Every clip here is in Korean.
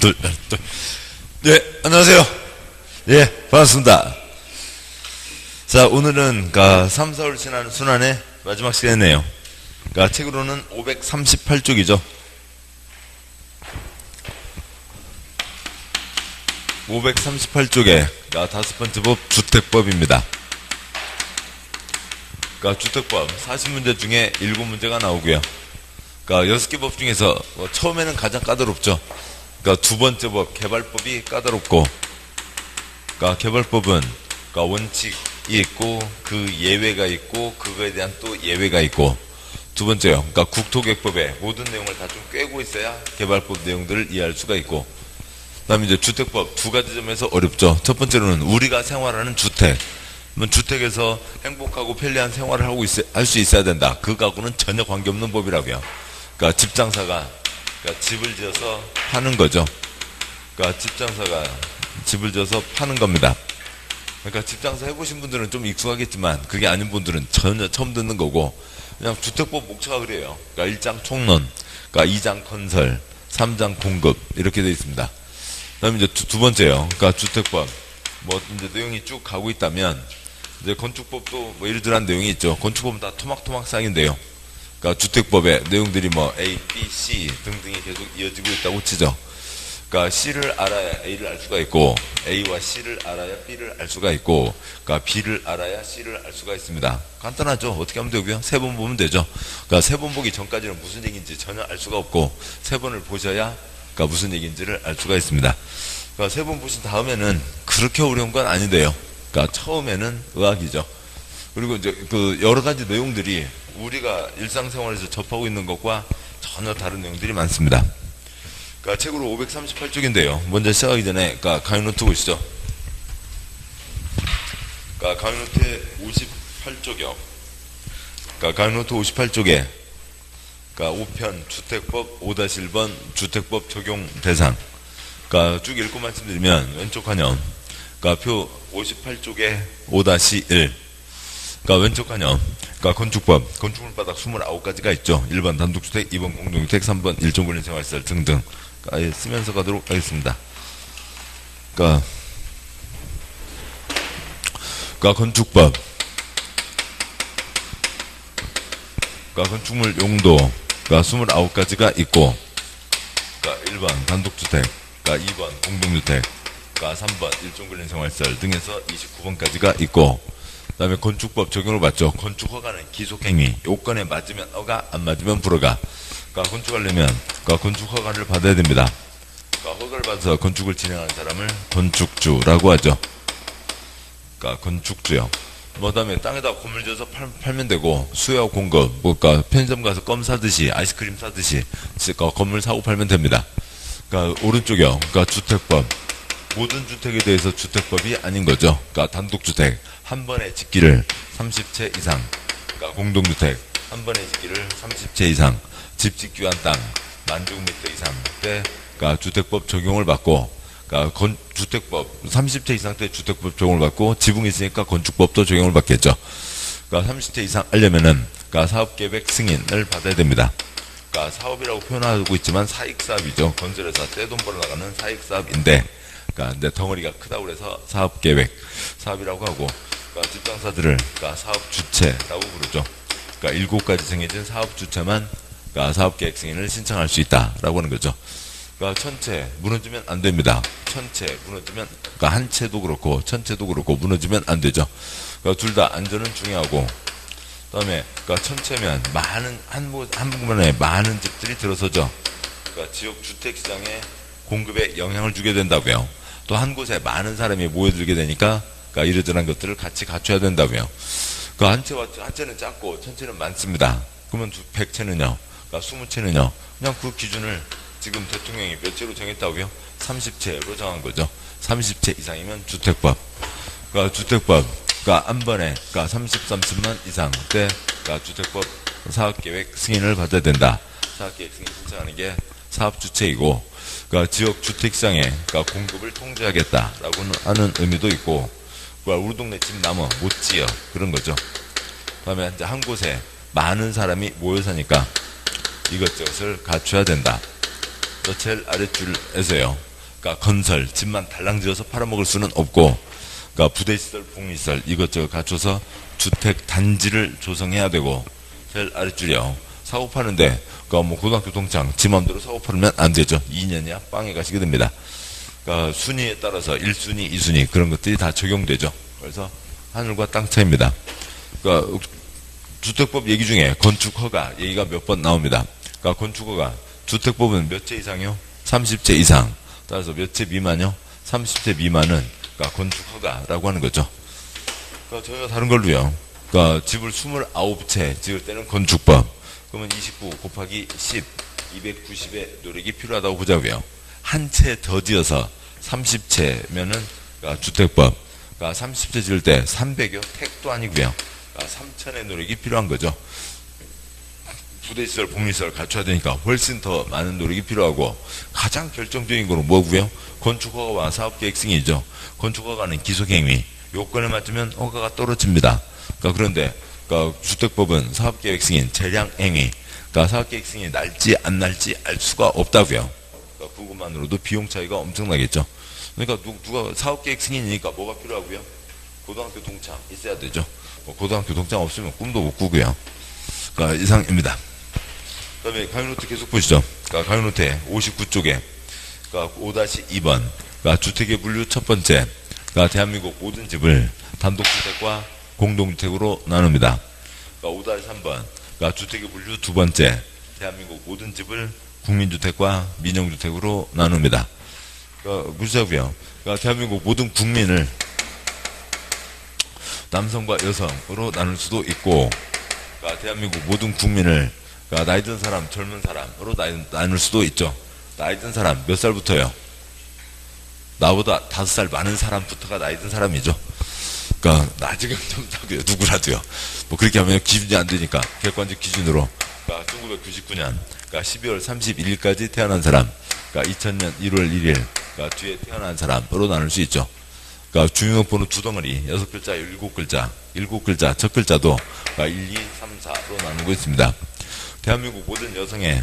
둘, 둘. 네, 안녕하세요. 예, 반갑습니다. 자, 오늘은 3, 4월 지나는 순환의 마지막 시간이네요. 책으로는 538쪽이죠. 538쪽에 다섯 번째 법 주택법입니다. 주택법 40문제 중에 7문제가 나오고요. 6개 법 중에서 처음에는 가장 까다롭죠. 두 번째 법 개발법이 까다롭고, 개발법은 원칙이 있고 그 예외가 있고 그거에 대한 또 예외가 있고, 두 번째요. 국토계획법의 모든 내용을 다 좀 꿰고 있어야 개발법 내용들을 이해할 수가 있고, 그다음에 이제 주택법 두 가지 점에서 어렵죠. 첫 번째로는 우리가 생활하는 주택. 주택에서 행복하고 편리한 생활을 하고 할 수 있어야 된다. 그거하고는 전혀 관계없는 법이라고요. 집장사가 집을 지어서 파는 거죠. 집장사가 집을 지어서 파는 겁니다. 집장사 해보신 분들은 좀 익숙하겠지만 그게 아닌 분들은 전혀 처음 듣는 거고, 그냥 주택법 목차가 그래요. 1장 총론, 2장 건설, 3장 공급 이렇게 되어 있습니다. 그다음에 이제 두 번째요. 주택법 이제 내용이 쭉 가고 있다면 이제 건축법도 이러저러한 내용이 있죠. 건축법은 다 토막토막 쌓인데요. 주택법의 내용들이 A, B, C 등등이 계속 이어지고 있다고 치죠. C를 알아야 A를 알 수가 있고, A와 C를 알아야 B를 알 수가 있고, B를 알아야 C를 알 수가 있습니다. 간단하죠. 어떻게 하면 되고요? 세 번 보면 되죠. 세 번 보기 전까지는 무슨 얘기인지 전혀 알 수가 없고, 세 번을 보셔야 무슨 얘기인지를 알 수가 있습니다. 세 번 보신 다음에는 그렇게 어려운 건 아닌데요. 처음에는 의학이죠. 그리고 이제 여러 가지 내용들이 우리가 일상생활에서 접하고 있는 것과 전혀 다른 내용들이 많습니다. 책으로 538쪽인데요. 먼저 시작하기 전에 강의노트 보시죠. 강의노트 58쪽이요. 강의노트 58쪽에 5편 주택법 5-1번 주택법 적용 대상. 쭉 읽고 말씀드리면 왼쪽 한염. 표 58쪽에 5-1. 왼쪽 한염. 건축법, 건축물바닥 29가지가 있죠. 1번 단독주택, 2번 공동주택, 3번 일종권리생활시설 등등. 쓰면서 가도록 하겠습니다. 건축법. 건축물 용도. 29가지가 있고, 1번 단독주택, 2번 공동주택, 3번 일종권리생활시설 등에서 29번까지가 있고, 그 다음에 건축법 적용을 받죠. 건축허가는 기속행위. 요건에 맞으면 허가, 안 맞으면 불허가. 건축하려면 건축허가를 받아야 됩니다. 허가를 받아서 건축을 진행하는 사람을 건축주라고 하죠. 건축주요. 그 다음에 땅에다 건물 지어서 팔면 되고, 수요 공급, 편의점 가서 껌 사듯이, 아이스크림 사듯이, 건물 사고 팔면 됩니다. 오른쪽이요. 주택법. 모든 주택에 대해서 주택법이 아닌 거죠. 단독주택. 한 번에 짓기를 30채 이상. 공동주택. 한 번에 짓기를 30채 이상. 집 짓기 위한 땅. 10,000제곱미터 이상 때, 주택법 적용을 받고, 주택법 30채 이상 때 주택법 적용을 받고, 지붕이 있으니까 건축법도 적용을 받겠죠. 30채 이상 하려면은, 사업계획 승인을 받아야 됩니다. 사업이라고 표현하고 있지만 사익사업이죠. 건설회사 떼돈 벌어 나가는 사익사업인데, 근데 덩어리가 크다고 그래서 사업계획 사업이라고 하고, 집장사들을 사업주체라고 부르죠. 7가지 정해진 사업주체만 사업계획 승인을 신청할 수 있다라고 하는 거죠. 천채 무너지면 안 됩니다. 천채 무너지면 한 채도 그렇고 천채도 그렇고 무너지면 안 되죠. 둘 다 안전은 중요하고, 그다음에 천채면 한 번에 많은 집들이 들어서죠. 지역 주택 시장에 공급에 영향을 주게 된다고요. 또 한 곳에 많은 사람이 모여들게 되니까 이러저러한 것들을 같이 갖춰야 된다고요. 한 채는 작고 천채는 많습니다. 그러면 100채는요? 20채는요? 그냥 그 기준을 지금 대통령이 몇 채로 정했다고요? 30채로 정한 거죠. 30채 이상이면 주택법. 주택법. 한 번에 33층만 이상 때 주택법 사업계획 승인을 받아야 된다. 사업계획 승인 신청하는 게 사업주체이고, 지역 주택시장의 공급을 통제하겠다라고 하는 의미도 있고, 우리 동네 집 나무 못 지어 그런 거죠. 그다음에 이제 한 곳에 많은 사람이 모여 사니까 이것저것을 갖춰야 된다. 저 제일 아랫줄에서요. 그러니까 건설, 집만 달랑 지어서 팔아먹을 수는 없고, 그러니까 부대시설, 복리시설 이것저것 갖춰서 주택 단지를 조성해야 되고, 제일 아랫줄이요. 사고 파는데, 그러니까 뭐 고등학교 동창 지 맘대로 사고 팔면 안 되죠. 2년이야 빵에 가시게 됩니다. 그러니까 순위에 따라서 1순위, 2순위 그런 것들이 다 적용되죠. 그래서 하늘과 땅 차이입니다. 그러니까 주택법 얘기 중에 건축허가 얘기가 몇 번 나옵니다. 그러니까 건축허가 주택법은 몇 채 이상이요? 30채 이상. 따라서 몇 채 미만이요? 30채 미만은 그러니까 건축허가라고 하는 거죠. 그러니까 전혀 다른 걸로요. 그러니까 집을 29채 지을 때는 건축법. 그러면 29 곱하기 10, 290의 노력이 필요하다고 보자고요. 한 채 더 지어서 30채면은 그러니까 주택법. 그러니까 30채 지을 때 300여 택도 아니고요. 그러니까 3천의 노력이 필요한 거죠. 부대시설, 복리시설 갖춰야 되니까 훨씬 더 많은 노력이 필요하고 가장 결정적인 거는 뭐고요? 건축허가와 사업계획 승인이죠. 건축허가는 기속행위. 요건에 맞추면 허가가 떨어집니다. 그러니까 그런데 그러니까 주택법은 사업계획 승인, 재량행위. 그러니까 사업계획 승인이 날지 안 날지 알 수가 없다고요. 그러니까 그것만으로도 비용 차이가 엄청나겠죠. 그러니까 누가 사업계획 승인이니까 뭐가 필요하고요? 고등학교 동창 있어야 되죠. 뭐 고등학교 동창 없으면 꿈도 못 꾸고요. 그러니까 이상입니다. 그 다음에 강의노트 계속 보시죠. 그러니까 강의노트에 59쪽에 그러니까 5-2번 그러니까 주택의 분류 첫 번째 그러니까 대한민국 모든 집을 단독주택과 공동주택으로 나눕니다. 그러니까 5-3번 그러니까 주택의 분류 두 번째 대한민국 모든 집을 국민주택과 민영주택으로 나눕니다. 그러니까 무시하고요. 그러니까 대한민국 모든 국민을 남성과 여성으로 나눌 수도 있고 그러니까 대한민국 모든 국민을 그러니까 나이 든 사람, 젊은 사람으로 나눌 수도 있죠. 나이 든 사람 몇 살부터요? 나보다 5살 많은 사람부터가 나이 든 사람이죠. 그러니까 나중에 좀 사고요. 누구라도요. 뭐 그렇게 하면 기준이 안 되니까 객관적 기준으로 그러니까 1999년 그러니까 12월 31일까지 태어난 사람 그러니까 2000년 1월 1일 그러니까 뒤에 태어난 사람으로 나눌 수 있죠. 그러니까 주민등록번호 두 덩어리 6글자, 7글자 7글자 첫 글자도 그러니까 1, 2, 3, 4로 나누고 있습니다. 대한민국 모든 여성의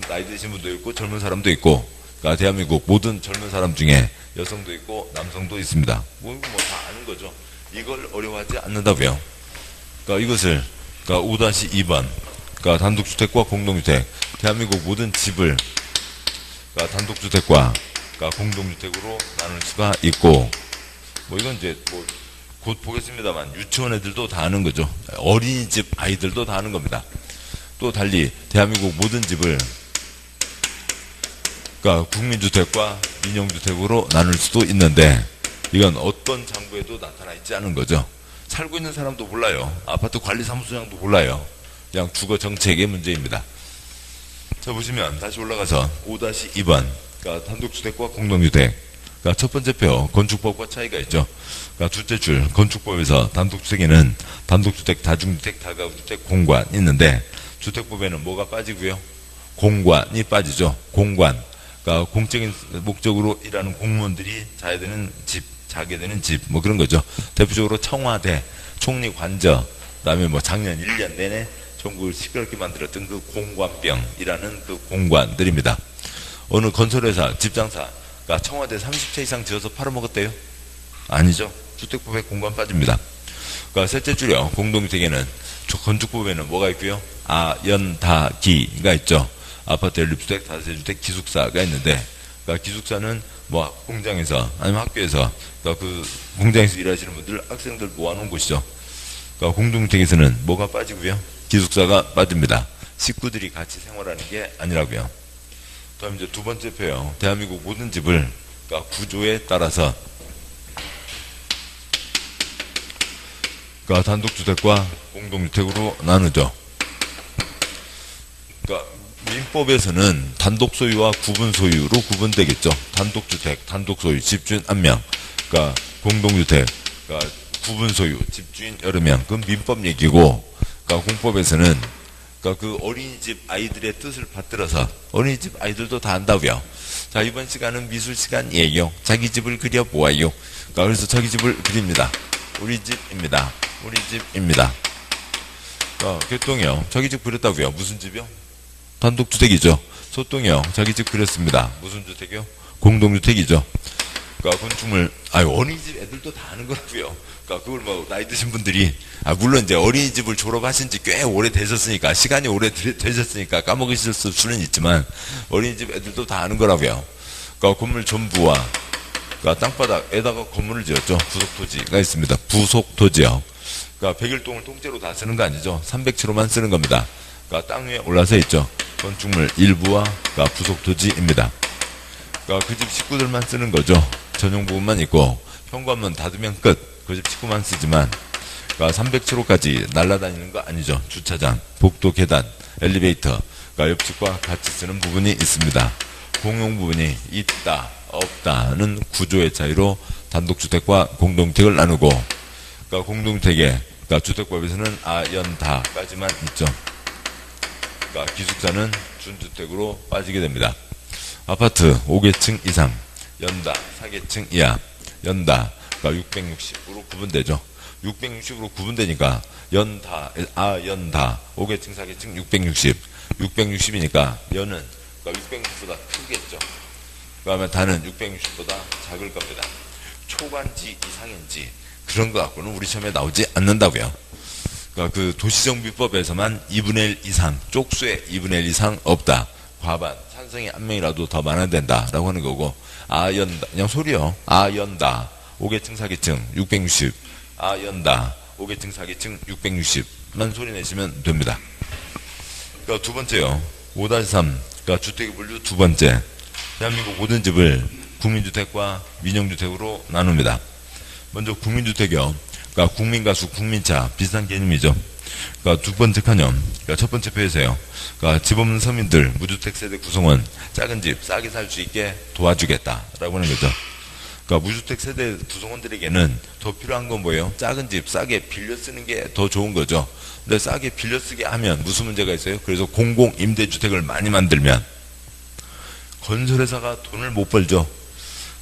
나이 드신 분도 있고 젊은 사람도 있고 그러니까 대한민국 모든 젊은 사람 중에 여성도 있고 남성도 있습니다. 뭐 다 아는 거죠. 이걸 어려워하지 않는다고요. 그러니까 이것을 그러니까 5-2번 그러니까 단독주택과 공동주택 대한민국 모든 집을 그러니까 단독주택과 그러니까 공동주택으로 나눌 수가 있고 뭐 이건 이제 뭐 곧 보겠습니다만 유치원 애들도 다 아는 거죠. 어린이집 아이들도 다 아는 겁니다. 또 달리 대한민국 모든 집을 그러니까 국민주택과 민영주택으로 나눌 수도 있는데 이건 어떤 장부에도 나타나 있지 않은 거죠. 살고 있는 사람도 몰라요. 아파트 관리사무소장도 몰라요. 그냥 주거 정책의 문제입니다. 자 보시면 다시 올라가서 5-2번 그러니까 단독주택과 공동주택 그러니까 첫 번째 표 건축법과 차이가 있죠. 그러니까 둘째 줄 건축법에서 단독주택에는 단독주택, 다중주택, 다가구주택, 공관 있는데 주택법에는 뭐가 빠지고요? 공관이 빠지죠. 공관. 그러니까 공적인 목적으로 일하는 공무원들이 자야 되는 집, 자게 되는 집, 뭐 그런 거죠. 대표적으로 청와대, 총리 관저, 그다음에 뭐 작년 1년 내내 전국을 시끄럽게 만들었던 그 공관병이라는 그 공관들입니다. 어느 건설회사, 집장사, 그러니까 청와대 30채 이상 지어서 팔아먹었대요? 아니죠. 주택법에 공관 빠집니다. 그러니까 셋째 줄이요. 공동주택에는 건축법에는 뭐가 있고요? 연다기가 있죠. 아파트 연립주택, 다세대주택, 기숙사가 있는데, 그러니까 기숙사는 뭐 공장에서 아니면 학교에서 그러니까 그 공장에서 일하시는 분들, 학생들 모아놓은 곳이죠. 그러니까 공동주택에서는 뭐가 빠지고요? 기숙사가 빠집니다. 식구들이 같이 생활하는 게 아니라고요. 다음 이제 두 번째 표요. 대한민국 모든 집을 그러니까 구조에 따라서 그러니까 단독주택과 공동주택으로 나누죠. 그러니까 민법에서는 단독소유와 구분소유로 구분되겠죠. 단독주택, 단독소유, 집주인 1명. 그러니까 공동주택, 그러니까 구분소유, 집주인 여러 명. 그건 민법 얘기고, 그러니까 공법에서는 그러니까 그 어린이집 아이들의 뜻을 받들어서 어린이집 아이들도 다 안다고요. 자 이번 시간은 미술 시간이에요. 자기 집을 그려보아요. 그러니까 그래서 자기 집을 그립니다. 우리 집입니다. 우리 집입니다. 교통이요. 자기 집 그렸다고요. 무슨 집이요? 단독주택이죠. 소똥이요. 자기 집 그렸습니다. 무슨 주택이요? 공동주택이죠. 그러니까 건축물, 어린이집 애들도 다 아는 거라고요. 그러니까 그걸 뭐 나이 드신 분들이, 물론 이제 어린이집을 졸업하신 지 꽤 오래 되셨으니까, 시간이 오래 되셨으니까 까먹으실 수는 있지만, 어린이집 애들도 다 아는 거라고요. 그러니까 건물 전부와, 그러니까 땅바닥에다가 건물을 지었죠. 부속토지가 있습니다. 부속토지요. 그러니까 100일동을 통째로 다 쓰는 거 아니죠. 300채로만 쓰는 겁니다. 그러니까 땅 위에 올라서 있죠. 건축물 일부와 그러니까 부속토지입니다. 그러니까 그 집 식구들만 쓰는 거죠. 전용 부분만 있고 현관문 닫으면 끝. 그 집 식구만 쓰지만 그러니까 300채로까지 날아다니는 거 아니죠. 주차장, 복도, 계단, 엘리베이터, 그러니까 옆집과 같이 쓰는 부분이 있습니다. 공용 부분이 있다, 없다는 구조의 차이로 단독주택과 공동주택을 나누고, 그러니까 공동주택에, 그러니까 주택법에서는 아연다까지만 있죠. 그러니까 기숙사는 준주택으로 빠지게 됩니다. 아파트 5개층 이상, 연다 4개층 이하, 연다 그러니까 660으로 구분되죠. 660으로 구분되니까 연다, 아연다 5개층 4개층 660, 660이니까 연은 그러니까 660보다 크겠죠. 그 다음에 다는 660보다 작을 겁니다. 초반지 이상인지 그런 거 갖고는 우리 시험에 나오지 않는다고요. 그러니까 그 도시정비법에서만 2분의 1 이상, 쪽수의 2분의 1 이상 없다. 과반, 찬성이 한 명이라도 더 많아야 된다라고 하는 거고, 아연다, 그냥 소리요. 아연다, 5개층 4개층 660, 아연다, 5개층 4개층 660만 소리 내시면 됩니다. 그러니까 두 번째요. 5-3, 그러니까 주택의 분류 두 번째. 대한민국 모든 집을 국민주택과 민영주택으로 나눕니다. 먼저 국민주택이요. 그러니까 국민가수, 국민차 비슷한 개념이죠. 그러니까 두 번째 칸이요. 그러니까 첫 번째 표에서요. 그러니까 집 없는 서민들, 무주택 세대 구성원, 작은 집 싸게 살 수 있게 도와주겠다라고 하는 거죠. 그러니까 무주택 세대 구성원들에게는 더 필요한 건 뭐예요? 작은 집 싸게 빌려 쓰는 게 더 좋은 거죠. 근데 싸게 빌려 쓰게 하면 무슨 문제가 있어요? 그래서 공공임대주택을 많이 만들면 건설회사가 돈을 못 벌죠.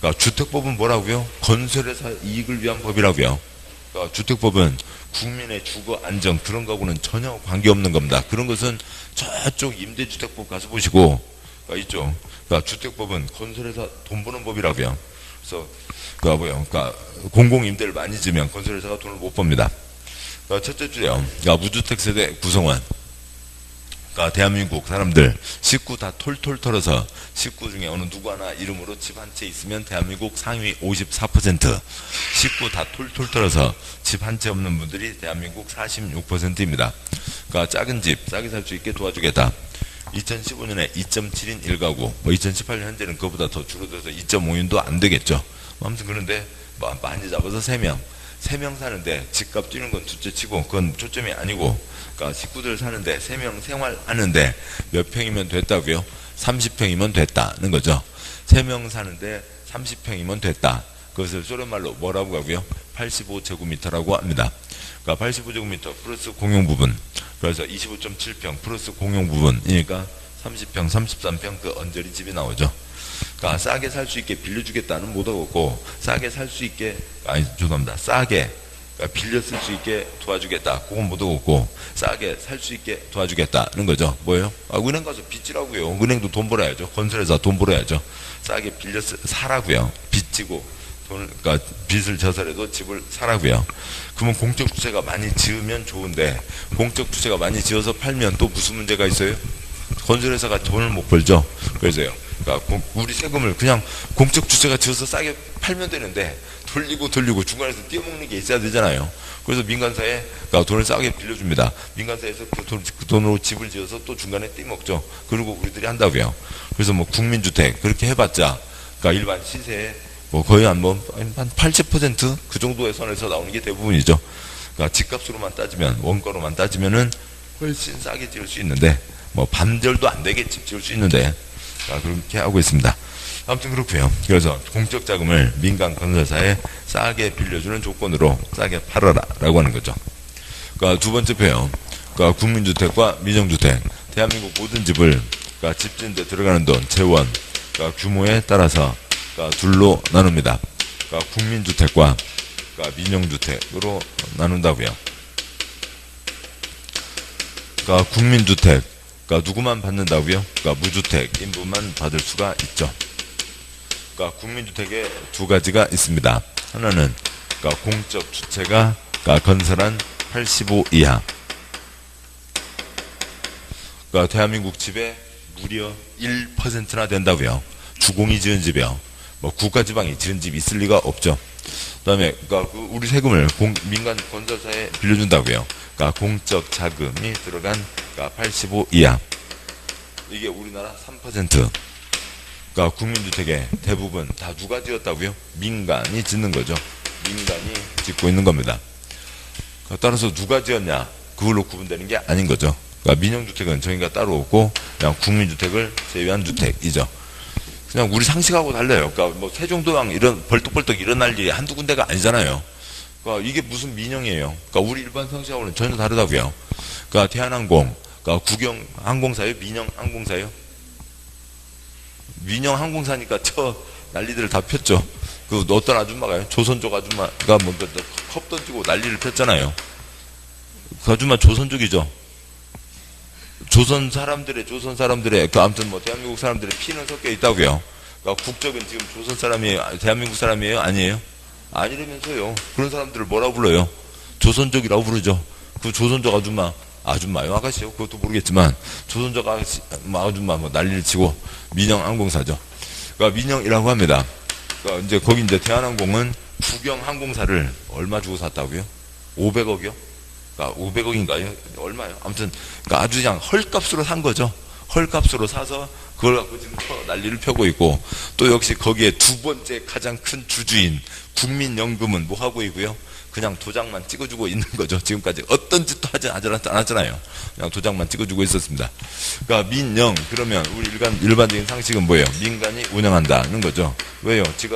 그러니까 주택법은 뭐라고요? 건설회사 이익을 위한 법이라고요. 그러니까 주택법은 국민의 주거 안정 그런 거하고는 전혀 관계없는 겁니다. 그런 것은 저쪽 임대주택법 가서 보시고, 그러니까 있죠. 그러니까 주택법은 건설회사 돈 버는 법이라고요. 그래서 그러니까 공공임대를 많이 지면 건설회사가 돈을 못 법니다. 그러니까 첫째 줄이요. 그러니까 무주택 세대 구성원. 그러니까 대한민국 사람들 식구 다 톨톨 털어서 식구 중에 어느 누구 하나 이름으로 집 한 채 있으면 대한민국 상위 54%, 식구 다 톨톨 털어서 집 한 채 없는 분들이 대한민국 46%입니다. 그러니까 작은 집 싸게 살 수 있게 도와주겠다. 2015년에 2.7인 1가구, 2018년 현재는 그거보다 더 줄어들어서 2.5인도 안 되겠죠. 아무튼 그런데 많이 잡아서 3명 사는데 집값 뛰는 건 둘째 치고 그건 초점이 아니고, 그러니까 식구들 사는데 3명 생활하는데 몇 평이면 됐다고요? 30평이면 됐다는 거죠. 3명 사는데 30평이면 됐다. 그것을 소련말로 뭐라고 하고요? 85제곱미터라고 합니다. 그러니까 85제곱미터 플러스 공용 부분, 그래서 25.7평 플러스 공용 부분이니까 30평, 33평 그 언저리 집이 나오죠. 그러니까 싸게 살 수 있게 빌려주겠다는 못 하고, 싸게 살 수 있게, 죄송합니다. 싸게 그러니까 빌려 쓸 수 있게 도와주겠다. 그건 못 하고, 싸게 살 수 있게 도와주겠다는 거죠. 뭐예요? 은행 가서 빚지라고요. 은행도 돈 벌어야죠. 건설회사 돈 벌어야죠. 싸게 빌려 사라고요. 빚지고 그러니까 빚을 져서라도 집을 사라고요. 그러면 공적 주택가 많이 지으면 좋은데, 공적 주택가 많이 지어서 팔면 또 무슨 문제가 있어요? 건설회사가 돈을 못 벌죠. 그래서요. 그러니까 우리 세금을 그냥 공적 주택가 지어서 싸게 팔면 되는데 돌리고 중간에서 띄어먹는 게 있어야 되잖아요. 그래서 민간사에 그러니까 돈을 싸게 빌려줍니다. 민간사에서 그 돈으로 집을 지어서 또 중간에 띄먹죠. 그리고 우리들이 한다고요. 그래서 뭐 국민주택 그렇게 해봤자, 그러니까 일반 시세에 거의 한 80% 그 정도의 선에서 나오는 게 대부분이죠. 그러니까 집값으로만 따지면, 원가로만 따지면은 훨씬 싸게 지을 수 있는데, 반절도 안 되게 집 지을 수 있는데, 그렇게 하고 있습니다. 아무튼 그렇고요. 그래서 공적 자금을 민간 건설사에 싸게 빌려주는 조건으로 싸게 팔아라 라고 하는 거죠. 그러니까 두 번째 표요. 그러니까 국민주택과 민영주택, 대한민국 모든 집을 그러니까 집 짓는 데 들어가는 돈, 재원, 그러니까 규모에 따라서 그러니까 둘로 나눕니다. 그러니까 국민주택과 그러니까 민영주택으로 나눈다고요. 그러니까 국민주택, 그러니까 누구만 받는다고요? 그러니까 무주택 인부만 받을 수가 있죠. 그러니까 국민주택에 두 가지가 있습니다. 하나는 그러니까 공적 주체가 그러니까 건설한 85 이하. 그러니까 대한민국 집에 무려 1%나 된다고요. 주공이 지은 집이요. 뭐 국가지방이 지은 집 있을 리가 없죠. 그다음에 그러니까 우리 세금을 민간 건설사에 빌려준다고요. 그러니까 공적 자금이 들어간 그러니까 85 이하. 이게 우리나라 3%. 그러니까 국민주택의 대부분 다 누가 지었다고요? 민간이 짓는 거죠. 민간이 짓고 있는 겁니다. 따라서 누가 지었냐? 그걸로 구분되는 게 아닌 거죠. 그러니까 민영주택은 정의가 따로 없고 그냥 국민주택을 제외한 주택이죠. 그냥 우리 상식하고 달라요. 그러니까 뭐 세종도왕 이런 벌떡벌떡 일어날 일이 한두 군데가 아니잖아요. 그러니까 이게 무슨 민영이에요. 그러니까 우리 일반 상식하고는 전혀 다르다고요. 그러니까 대한항공, 그러니까 국영항공사요? 민영항공사요? 민영항공사니까 저 난리들을 다 폈죠. 그 어떤 아줌마가요? 조선족 아줌마가 먼저 컵 던지고 난리를 폈잖아요. 그 아줌마 조선족이죠. 조선 사람들의 그 아무튼 뭐 대한민국 사람들의 피는 섞여 있다고요. 그러니까 국적은 지금 조선 사람이에요? 대한민국 사람이에요? 아니에요? 아니라면서요. 그런 사람들을 뭐라고 불러요? 조선족이라고 부르죠. 그 조선족 아줌마요? 아가씨요? 그것도 모르겠지만 조선족 아줌마 뭐 난리를 치고 민영항공사죠. 그러니까 민영이라고 합니다. 그러니까 이제 거기 이제 대한항공은 국영항공사를 얼마 주고 샀다고요? 500억이요? 그러니까 500억인가요? 얼마요? 아무튼 그러니까 아주 그냥 헐값으로 산 거죠. 헐값으로 사서 그걸 갖고 지금 난리를 펴고 있고, 또 역시 거기에 두 번째 가장 큰 주주인 국민연금은 뭐 하고 있고요? 그냥 도장만 찍어주고 있는 거죠. 지금까지 어떤 짓도 하지 않았잖아요. 그냥 도장만 찍어주고 있었습니다. 그러니까 민영, 그러면 우리 일반적인 상식은 뭐예요? 민간이 운영한다는 거죠. 왜요? 지가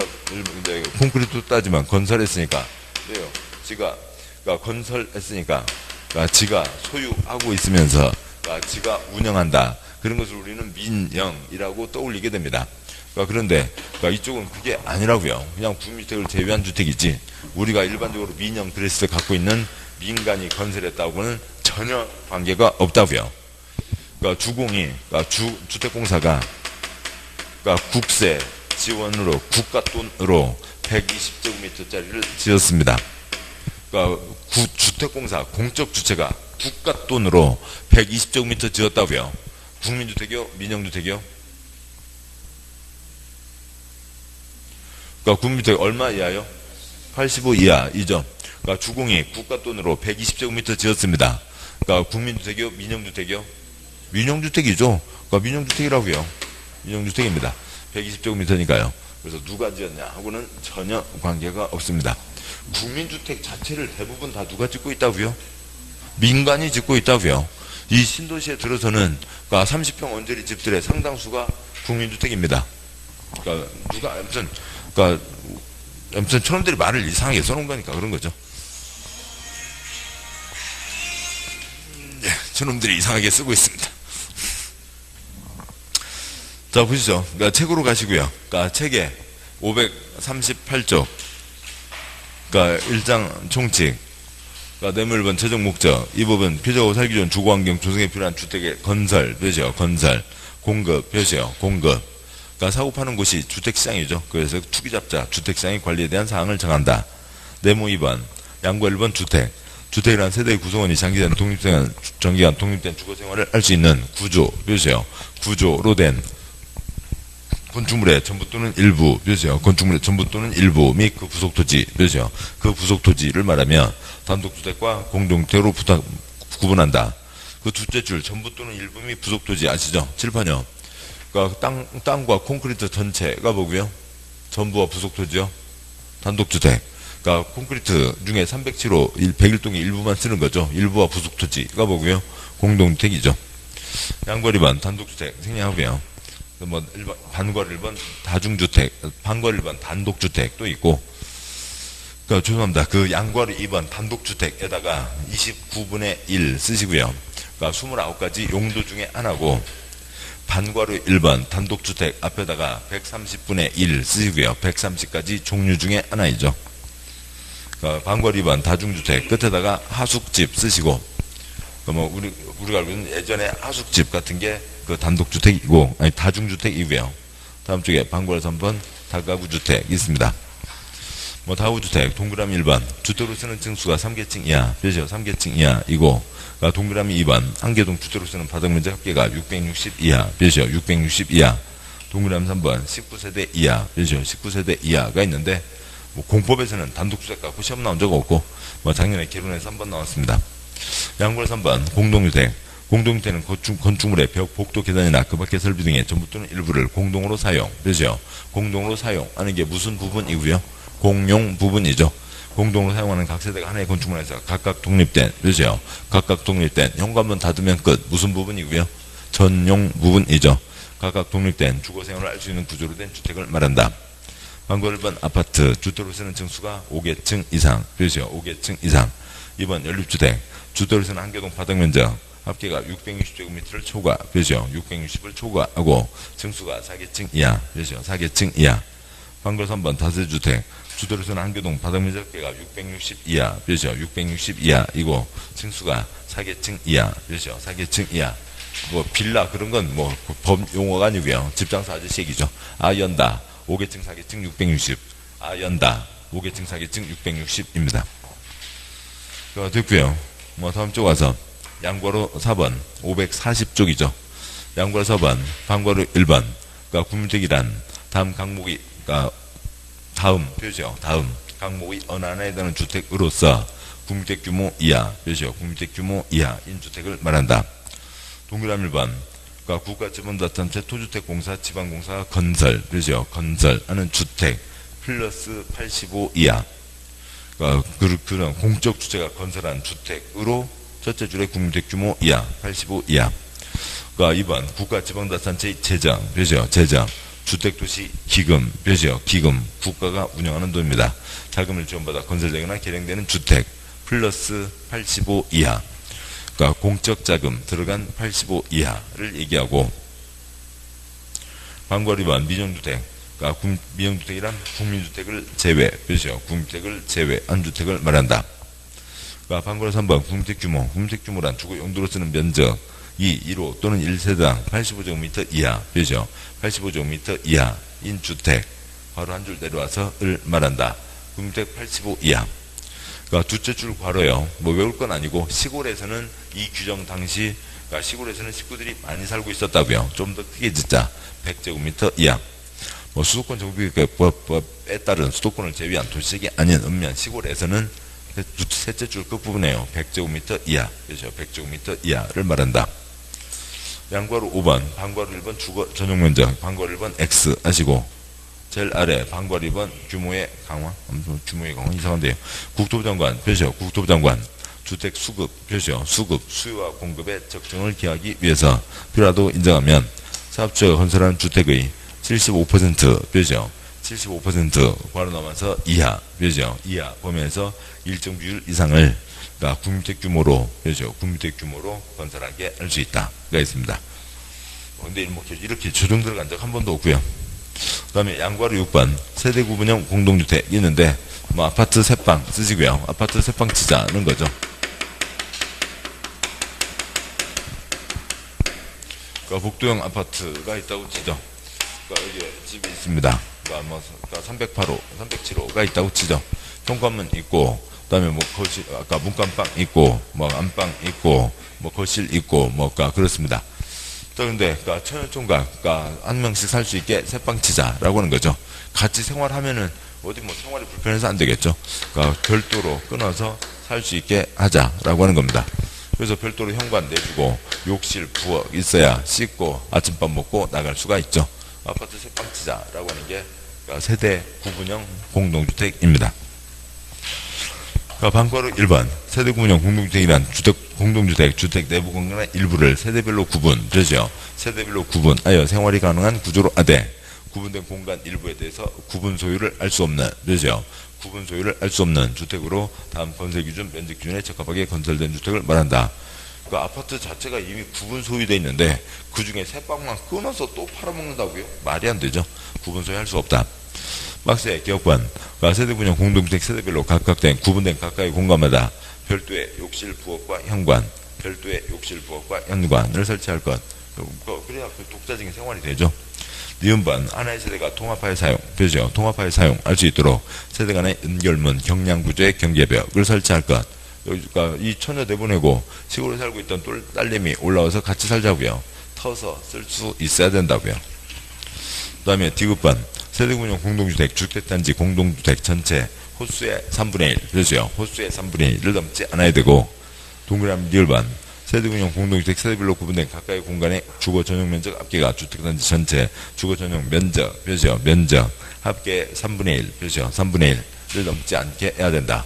콘크리트 따지만 건설했으니까. 왜요? 그러니까 건설했으니까, 그러니까 지가 소유하고 있으면서 그러니까 지가 운영한다. 그런 것을 우리는 민영이라고 떠올리게 됩니다. 그런데 이쪽은 그게 아니라고요. 그냥 국민주택을 제외한 주택이지, 우리가 일반적으로 민영 드레스를 갖고 있는 민간이 건설했다고는 전혀 관계가 없다고요. 그러니까 주공이, 그러니까 주택공사가 그러니까 국세 지원으로 국가 돈으로 120제곱미터짜리를 지었습니다. 그러니까 주택공사 공적 주체가 국가 돈으로 120제곱미터 지었다고요. 국민주택이요? 민영주택이요? 그러니까 국민주택 얼마 이하요? 85 이하이죠. 그러니까 주공이 국가 돈으로 120제곱미터 지었습니다. 그러니까 국민주택이요? 민영주택이요? 민영주택이죠. 그러니까 민영주택이라고요. 민영주택입니다. 120제곱미터니까요. 그래서 누가 지었냐 하고는 전혀 관계가 없습니다. 국민주택 자체를 대부분 다 누가 짓고 있다고요? 민간이 짓고 있다고요. 이 신도시에 들어서는 그러니까 30평 언저리 집들의 상당수가 국민주택입니다. 그러니까 누가 아무튼 저놈들이 말을 이상하게 써놓은 거니까 그런 거죠. 예, 저놈들이 이상하게 쓰고 있습니다. 자, 보시죠. 그러니까 책으로 가시고요. 그러니까 책에 538쪽, 그러니까 1장 총칙, 그러니까 뇌물 1번 최종 목적, 이 부분 표적하고 살기 좋은 주거환경 조성에 필요한 주택의 건설, 표시요, 건설, 공급, 표시요, 공급. 그러니까 사고 파는 곳이 주택시장이죠. 그래서 투기잡자, 주택시장의 관리에 대한 사항을 정한다. 네모 2번, 양구 1번 주택. 주택이란 세대의 구성원이 장기간 정기간 독립된 주거생활을 할 수 있는 구조, 표시요, 구조로 된 건축물의 전부 또는 일부, 표시요, 건축물의 전부 또는 일부 및 그 부속토지, 표시요, 그 부속토지를 말하면 단독주택과 공동주택으로 구분한다. 그 둘째 줄 전부 또는 일부 및 부속토지 아시죠? 칠판요. 그러니까 땅과 콘크리트 전체가 뭐고요? 전부와 부속토지요? 단독주택. 그러니까 콘크리트 중에 307호 101동의 일부만 쓰는 거죠. 일부와 부속토지가 뭐고요? 공동주택이죠. 양거 2번 단독주택 생략하고요. 뭐 반거 1번 다중주택, 반거 1번 단독주택도 있고. 그러니까 죄송합니다. 그 양거 2번 단독주택에다가 29분의 1 쓰시고요. 그러니까 29가지 용도 중에 하나고, 반괄호 1번 단독주택 앞에다가 130분의 1 쓰시고요. 130가지 종류 중에 하나이죠. 그러니까 반괄호 2번 다중주택 끝에다가 하숙집 쓰시고, 뭐 우리가 알고 있는 예전에 하숙집 같은 게 그 단독주택이고 아니 다중주택이고요. 다음 쪽에 방과로 3번 다가구 주택 있습니다. 뭐 다우주택 동그라미 1번 주택으로 쓰는 층수가 3계층 이하 그죠? 3계층 이하이고 동그라미 2번 한개동 주택으로 쓰는 바닥면적 합계가 660 이하 그죠? 660 이하 동그라미 3번 19세대 이하 그죠? 19세대 이하가 있는데 뭐 공법에서는 단독주택 갖고 시험 나온 적 없고 뭐 작년에 개론에서 3번 나왔습니다. 양구로 3번 공동주택 공동주택은 건축물의 벽, 복도, 계단이나 그 밖의 설비 등의 전부 또는 일부를 공동으로 사용 그죠? 공동으로 사용하는 게 무슨 부분이고요? 공용 부분이죠. 공동으로 사용하는 각 세대가 하나의 건축물 안에서 각각 독립된 그죠? 각각 독립된 현관문 닫으면 끝 무슨 부분이고요? 전용 부분이죠. 각각 독립된 주거생활을 할 수 있는 구조로 된 주택을 말한다. 방구 1번 아파트 주택으로 쓰는 층수가 5계층 이상 그죠? 5계층 이상 2번 연립주택 주택으로 쓰는 한개동 바닥면적 합계가 660제곱미터를 초과 그죠? 660을 초과하고 층수가 4계층 이하 그죠? 4계층 이하 방구 3번 다세주택 주택으로 쓰는 한개동 바닥면적 합계가 660 이하 그죠? 660 이하이고 층수가 4계층 이하 그죠? 4계층 이하 뭐 빌라 그런 건 뭐 법 용어가 아니고요. 집장사 아저씨 얘기죠. 아연다 5계층 4계층 660 아연다 5계층 4계층 660입니다. 됐고요. 뭐 다음 쪽 와서 양괄호 4번 540쪽이죠. 양괄호 4번 방괄호 1번 그러니까 구문택이란 다음 항목이 그러니까 다음 표죠. 다음 항목이 어느 하나에 해당하는 주택으로서 구문택 규모 이하 표죠. 구문택 규모 이하인 주택을 말한다. 동그라미 1번 그러니까 국가지방자치단체 토주택공사 지방공사 건설 그죠? 건설하는 주택 플러스 85 이하 그러니까 그런 공적 주체가 건설한 주택으로 첫째 줄의 구문택 규모 이하 85 이하 그러니까 2번 국가지방자치단체의 재정 그죠? 재정 주택도시 기금 그죠? 기금 국가가 운영하는 돈입니다. 자금을 지원받아 건설되거나 개량되는 주택 플러스 85 이하 그러니까 공적 자금 들어간 85 이하를 얘기하고 방괄 2번 민영주택 그러니까 민영주택이란 국민주택을 제외 그죠? 국민주택을 제외한 주택을 말한다. 그러니까 방괄 3번 국민주택 규모 국민주택 규모란 주거 용도로 쓰는 면적 1호 또는 1세당 85제곱미터 이하 그죠? 85제곱미터 이하인 주택 바로 한 줄 내려와서 을 말한다. 국민주택 85 이하 그러니까 둘째 줄 괄호요. 뭐 외울 건 아니고 시골에서는 이 규정 당시 그러니까 시골에서는 식구들이 많이 살고 있었다고요. 좀 더 크게 짓자. 100제곱미터 이하. 뭐 수도권 정비법에 따른 수도권을 제외한 도시적이 아닌 읍면 시골에서는 셋째 줄 끝부분에요. 100제곱미터 이하. 그렇죠. 100제곱미터 이하를 말한다. 양괄호 5번, 방괄호 1번 주거 전용 면적, 방괄호 1번 X 하시고 제일 아래 방괄호 2번 규모의 강화, 규모의 강화 이상한데요. 국토부 장관, 표시요. 국토부 장관 주택 수급, 표시요. 수급, 수요와 공급의 적정을 기하기 위해서 필요하다고 인정하면 사업주가 건설한 주택의 75% 표시요. 75% 괄호 넘어서 이하, 표시요. 이하 범위에서 일정 비율 이상을 그러니까 국민주택 규모로, 표시요. 국민주택 규모로 건설하게 할 수 있다가 있습니다. 근데 뭐 이렇게 조정 들어간 적 한 번도 없고요. 그 다음에 양괄호 6번 세대 구분형 공동주택 있는데 뭐 아파트 세방 쓰시고요. 아파트 세방 치자는 거죠. 그러니까 복도형 아파트가 있다고 치죠. 그러니까 여기 집이 있습니다. 그러니까 뭐 308호, 307호가 있다고 치죠. 현관문 있고, 그다음에 뭐 거실, 아까 문간방 있고, 뭐 안방 있고, 뭐 거실 있고, 뭐가 그렇습니다. 그런데 그러니까 천연총각, 그러니까 한 명씩 살 수 있게 세방 치자라고 하는 거죠. 같이 생활하면은 어디 뭐 생활이 불편해서 안 되겠죠. 그러니까 별도로 끊어서 살 수 있게 하자라고 하는 겁니다. 그래서 별도로 현관 내주고 욕실, 부엌 있어야 씻고 아침밥 먹고 나갈 수가 있죠. 아파트 세방 치자라고 하는 게 그러니까 세대 구분형 공동주택입니다. 방괄호 1번 세대 구분형 공동주택이란 공동주택, 주택 내부 공간의 일부를 세대별로 구분, 그렇죠? 세대별로 구분하여 생활이 가능한 구조로 하되 구분된 공간 일부에 대해서 구분 소유를 알 수 없는, 그렇죠? 구분 소유를 알 수 없는 주택으로 다음 건설 기준, 면적 기준에 적합하게 건설된 주택을 말한다. 그 아파트 자체가 이미 구분 소유되어 있는데 그 중에 세 방만 끊어서 또 팔아먹는다고요? 말이 안 되죠. 구분 소유할 수 없다. 박스의 기억관, 세대 분양 공동주택 세대별로 각각 된 구분된 각각의 공간마다 별도의 욕실, 부엌과 현관, 별도의 욕실 부엌과 현관을 설치할 것. 그래야 그 독자적인 생활이 되죠. 니은번 하나의 세대가 통합하여 사용, 표시요. 통합하여 사용할 수 있도록 세대 간의 연결문, 경량구조의 경계벽을 설치할 것. 그러니까 이 처녀 내보내고 시골에 살고 있던 딸내미 올라와서 같이 살자고요. 터서 쓸 수 있어야 된다고요. 그 다음에 디귿번 세대군용 공동주택, 주택단지 공동주택 전체 호수의 3분의 1, 그렇죠. 호수의 3분의 1을 넘지 않아야 되고, 동그라미 니을번 세대군용 공동주택 세대별로 구분된 각각의 공간의 주거 전용 면적 합계가 주택단지 전체 주거 전용 면적, 그렇죠. 면적 합계 3분의 1, 그렇죠. 3분의 1을 넘지 않게 해야 된다.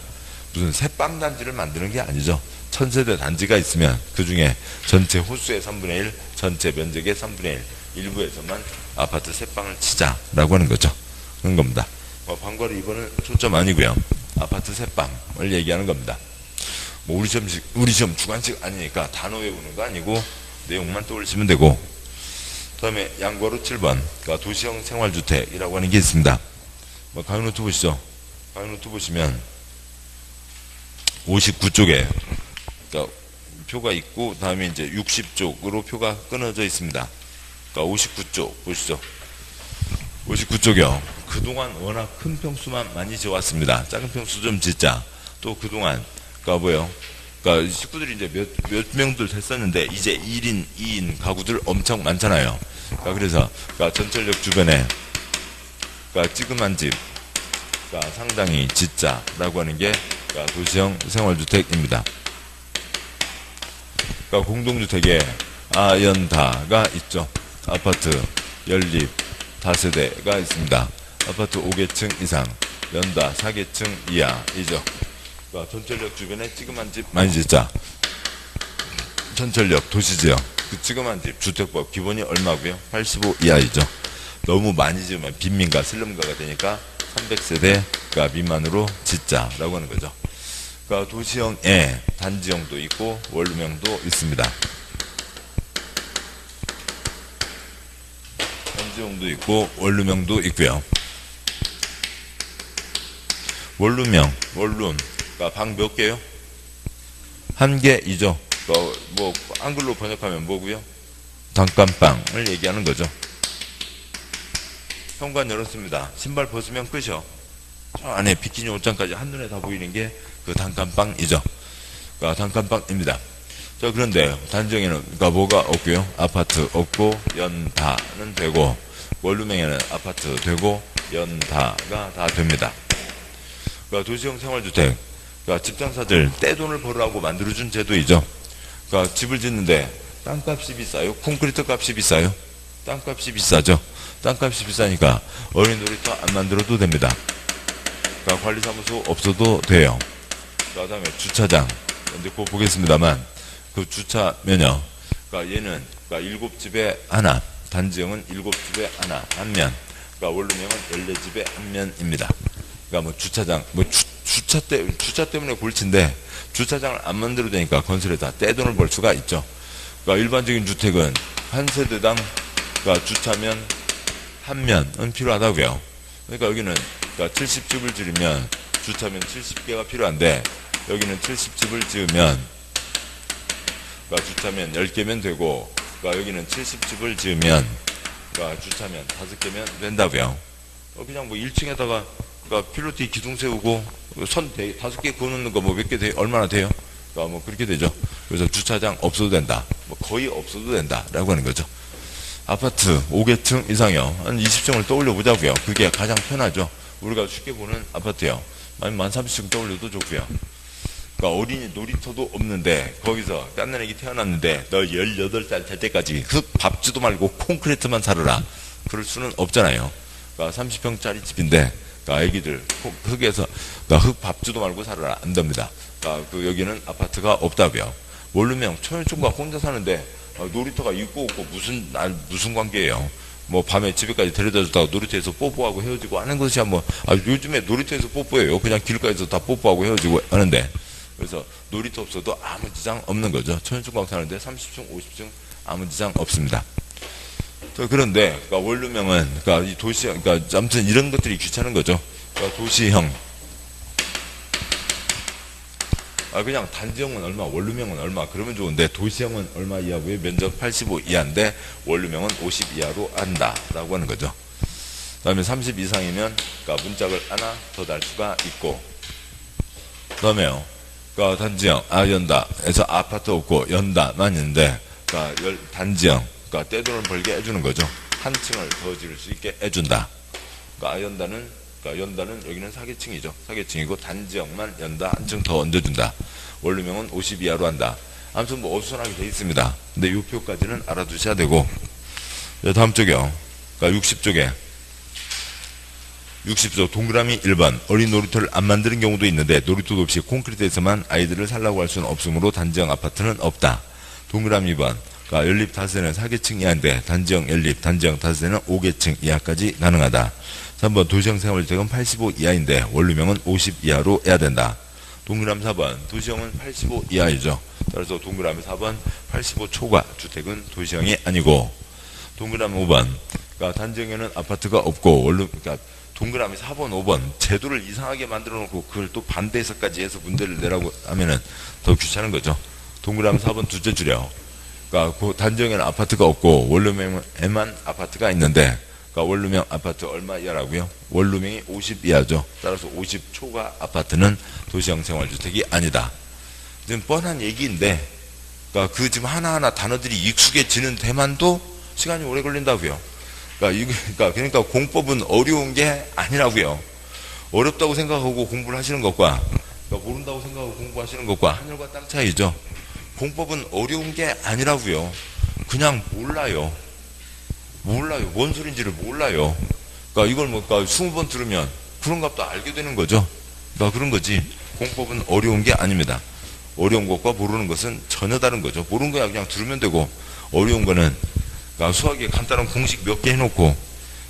무슨 새빵 단지를 만드는 게 아니죠. 1000세대 단지가 있으면 그 중에 전체 호수의 3분의 1, 전체 면적의 3분의 1, 일부에서만 아파트 새빵을 치자라고 하는 거죠. 그런 겁니다. 방과후 2번은 초점 아니고요. 아파트 새빵을 얘기하는 겁니다. 뭐 우리 시험 주관식 아니니까 단어 외우는 거 아니고 내용만 떠올리시면 되고, 그 다음에 양과로 7번 그러니까 도시형 생활주택이라고 하는 게 있습니다. 강의노트 보시죠. 강의노트 보시면 59쪽에 그러니까 표가 있고, 다음에 이제 60쪽으로 표가 끊어져 있습니다. 그러니까 59쪽 보시죠. 59쪽이요. 그동안 워낙 큰 평수만 많이 지어왔습니다. 작은 평수 좀 짓자. 또 그동안 그러니까 뭐요? 그러니까 식구들이 이제 몇 명들 됐었는데 이제 1인, 2인 가구들 엄청 많잖아요. 그러니까 그래서 그러니까 전철역 주변에 그러니까 찌그만 집 그러니까 상당히 짓자라고 하는 게 그러니까 도시형 생활주택입니다. 그러니까 공동주택에 아연다가 있죠. 아파트 연립 다세대가 있습니다. 아파트 5개층 이상, 연다 4개층 이하이죠. 그러니까 전철역 주변에 찌그만 집 많이 짓자. 전철역 도시지역 그 찌그만 집 주택법 기본이 얼마고요? 85 이하이죠. 너무 많이 지으면 빈민가 슬럼가가 되니까 300세대가 미만으로 짓자라고 하는 거죠. 그러니까 도시형에 단지형도 있고 원룸형도 있습니다. 단지형도 있고 원룸형도 있고요. 원룸형, 원룸, 그러니까 방 몇 개요? 한 개이죠. 그러니까 뭐 한글로 번역하면 뭐고요? 단칸방을 얘기하는 거죠. 현관 열었습니다. 신발 벗으면 끝이요. 저 안에 비키니 옷장까지 한눈에 다 보이는 게 그 단칸방이죠. 그러니까 단칸방입니다. 자, 그런데 단지형에는 그러니까 뭐가 없고요? 아파트 없고 연다는 되고, 원룸형에는 아파트 되고 연다가 다 됩니다. 그러니까 도시형 생활주택, 그러니까 집장사들 떼돈을 벌으라고 만들어준 제도이죠. 그러니까 집을 짓는데 땅값이 비싸요? 콘크리트 값이 비싸요? 땅값이 비싸죠. 땅값이 비싸니까 어린이 놀이터 안 만들어도 됩니다. 그러니까 관리사무소 없어도 돼요. 그 다음에 주차장, 이제 곧 보겠습니다만, 그 주차면요. 그러니까 얘는 그러니까 7집에 하나, 단지형은 7집에 하나, 한 면. 그러니까 원룸형은 14집에 한 면입니다. 그러니까 뭐 주차장, 뭐 주차 때문에 골치인데 주차장을 안 만들어도 되니까 건설에다 떼돈을 벌 수가 있죠. 그러니까 일반적인 주택은 한 세대당 그러니까 주차면 한 면은 필요하다고요. 그러니까 여기는 그러니까 70집을 지으면 주차면 70개가 필요한데, 여기는 70집을 지으면 그러니까 주차면 10개면 되고, 그러니까 여기는 70집을 지으면 그러니까 주차면 5개면 된다고요. 그냥 뭐 1층에다가 그러니까 필로티 기둥 세우고 선 5개 그어놓는 거 뭐 몇 개 돼요? 얼마나 돼요? 그러니까 뭐 그렇게 되죠. 그래서 주차장 없어도 된다. 뭐 거의 없어도 된다라고 하는 거죠. 아파트 5개층 이상이요. 한 20층을 떠올려 보자고요. 그게 가장 편하죠. 우리가 쉽게 보는 아파트요. 만 30층 떠올려도 좋고요. 그러니까 어린이 놀이터도 없는데 거기서 깐난 애기 태어났는데 너 18살 될 때까지 흙 밟지도 말고 콘크리트만 살아라. 그럴 수는 없잖아요. 그러니까 30평짜리 집인데 그러니까 애기들 흙에서 그러니까 흙 밟지도 말고 살아라. 안 됩니다. 그러니까 그 여기는 아파트가 없다고요. 원룸형 초년충과 혼자 사는데 놀이터가 있고 없고 무슨 관계예요. 뭐 밤에 집에까지 데려다 줬다가 놀이터에서 뽀뽀하고 헤어지고 하는 것이 뭐 요즘에 놀이터에서 뽀뽀해요. 그냥 길가에서 다 뽀뽀하고 헤어지고 하는데, 그래서 놀이터 없어도 아무 지장 없는 거죠. 천연중광 사는데 30층 50층 아무 지장 없습니다. 그런데 그러니까 원룸형은 그러니까 이 도시형, 그러니까 아무튼 이런 것들이 귀찮은 거죠. 그러니까 도시형 그냥 단지형은 얼마, 원룸형은 얼마, 그러면 좋은데, 도시형은 얼마 이하고요? 면적 85 이하인데, 원룸형은 50 이하로 한다. 라고 하는 거죠. 그 다음에 30 이상이면, 그러니까 문짝을 하나 더 달 수가 있고, 그 다음에요. 그러니까 단지형, 연다. 해서 아파트 없고, 연다만 있는데, 그러니까 단지형, 그러니까 떼돈을 벌게 해주는 거죠. 한 층을 더 지을 수 있게 해준다. 그러니까 연다는 여기는 사계층이죠. 사계층이고 단지형만 연다 한 층 더 얹어준다. 원룸형은 50 이하로 한다. 아무튼 뭐 어수선하게 돼 있습니다. 근데 이 표까지는 알아두셔야 되고, 다음 쪽이요. 그러니까 60조 동그라미 1번 어린 놀이터를 안 만드는 경우도 있는데 놀이터도 없이 콘크리트에서만 아이들을 살라고 할 수는 없으므로 단지형 아파트는 없다. 동그라미 2번 그러니까 연립 다세대는 4계층 이하인데 단지형 연립 단지형 다세대는 5계층 이하까지 가능하다. 3번 도시형 생활주택은 85 이하인데 원룸형은 50 이하로 해야 된다. 동그라미 4번 도시형은 85 이하이죠. 따라서 동그라미 4번 85 초과 주택은 도시형이 아니고, 동그라미 5번 그러니까 단지형에는 아파트가 없고 원룸, 그러니까 동그라미 4번 5번 제도를 이상하게 만들어 놓고 그걸 또 반대해서까지 해서 문제를 내라고 하면은 더 귀찮은 거죠. 동그라미 4번 두째 줄여. 그러니까 그 단지형에는 아파트가 없고 원룸에만 아파트가 있는데, 그러니까 원룸형 아파트 얼마 이하라고요? 원룸형이 50 이하죠. 따라서 50 초과 아파트는 도시형 생활주택이 아니다. 지금 뻔한 얘기인데, 그러니까 그 지금 하나하나 단어들이 익숙해지는 데만도 시간이 오래 걸린다고요. 그러니까 공법은 어려운 게 아니라고요. 어렵다고 생각하고 공부를 하시는 것과, 그러니까 모른다고 생각하고 공부하시는 것과 하늘과 땅 차이죠. 공법은 어려운 게 아니라고요. 그냥 몰라요. 뭔 소린지를 몰라요. 그러니까 이걸 그러니까 20번 들으면 그런 값도 알게 되는 거죠. 그러니까 그런 거지. 공법은 어려운 게 아닙니다. 어려운 것과 모르는 것은 전혀 다른 거죠. 모르는 거야 그냥 들으면 되고, 어려운 거는 그러니까 수학에 간단한 공식 몇 개 해놓고,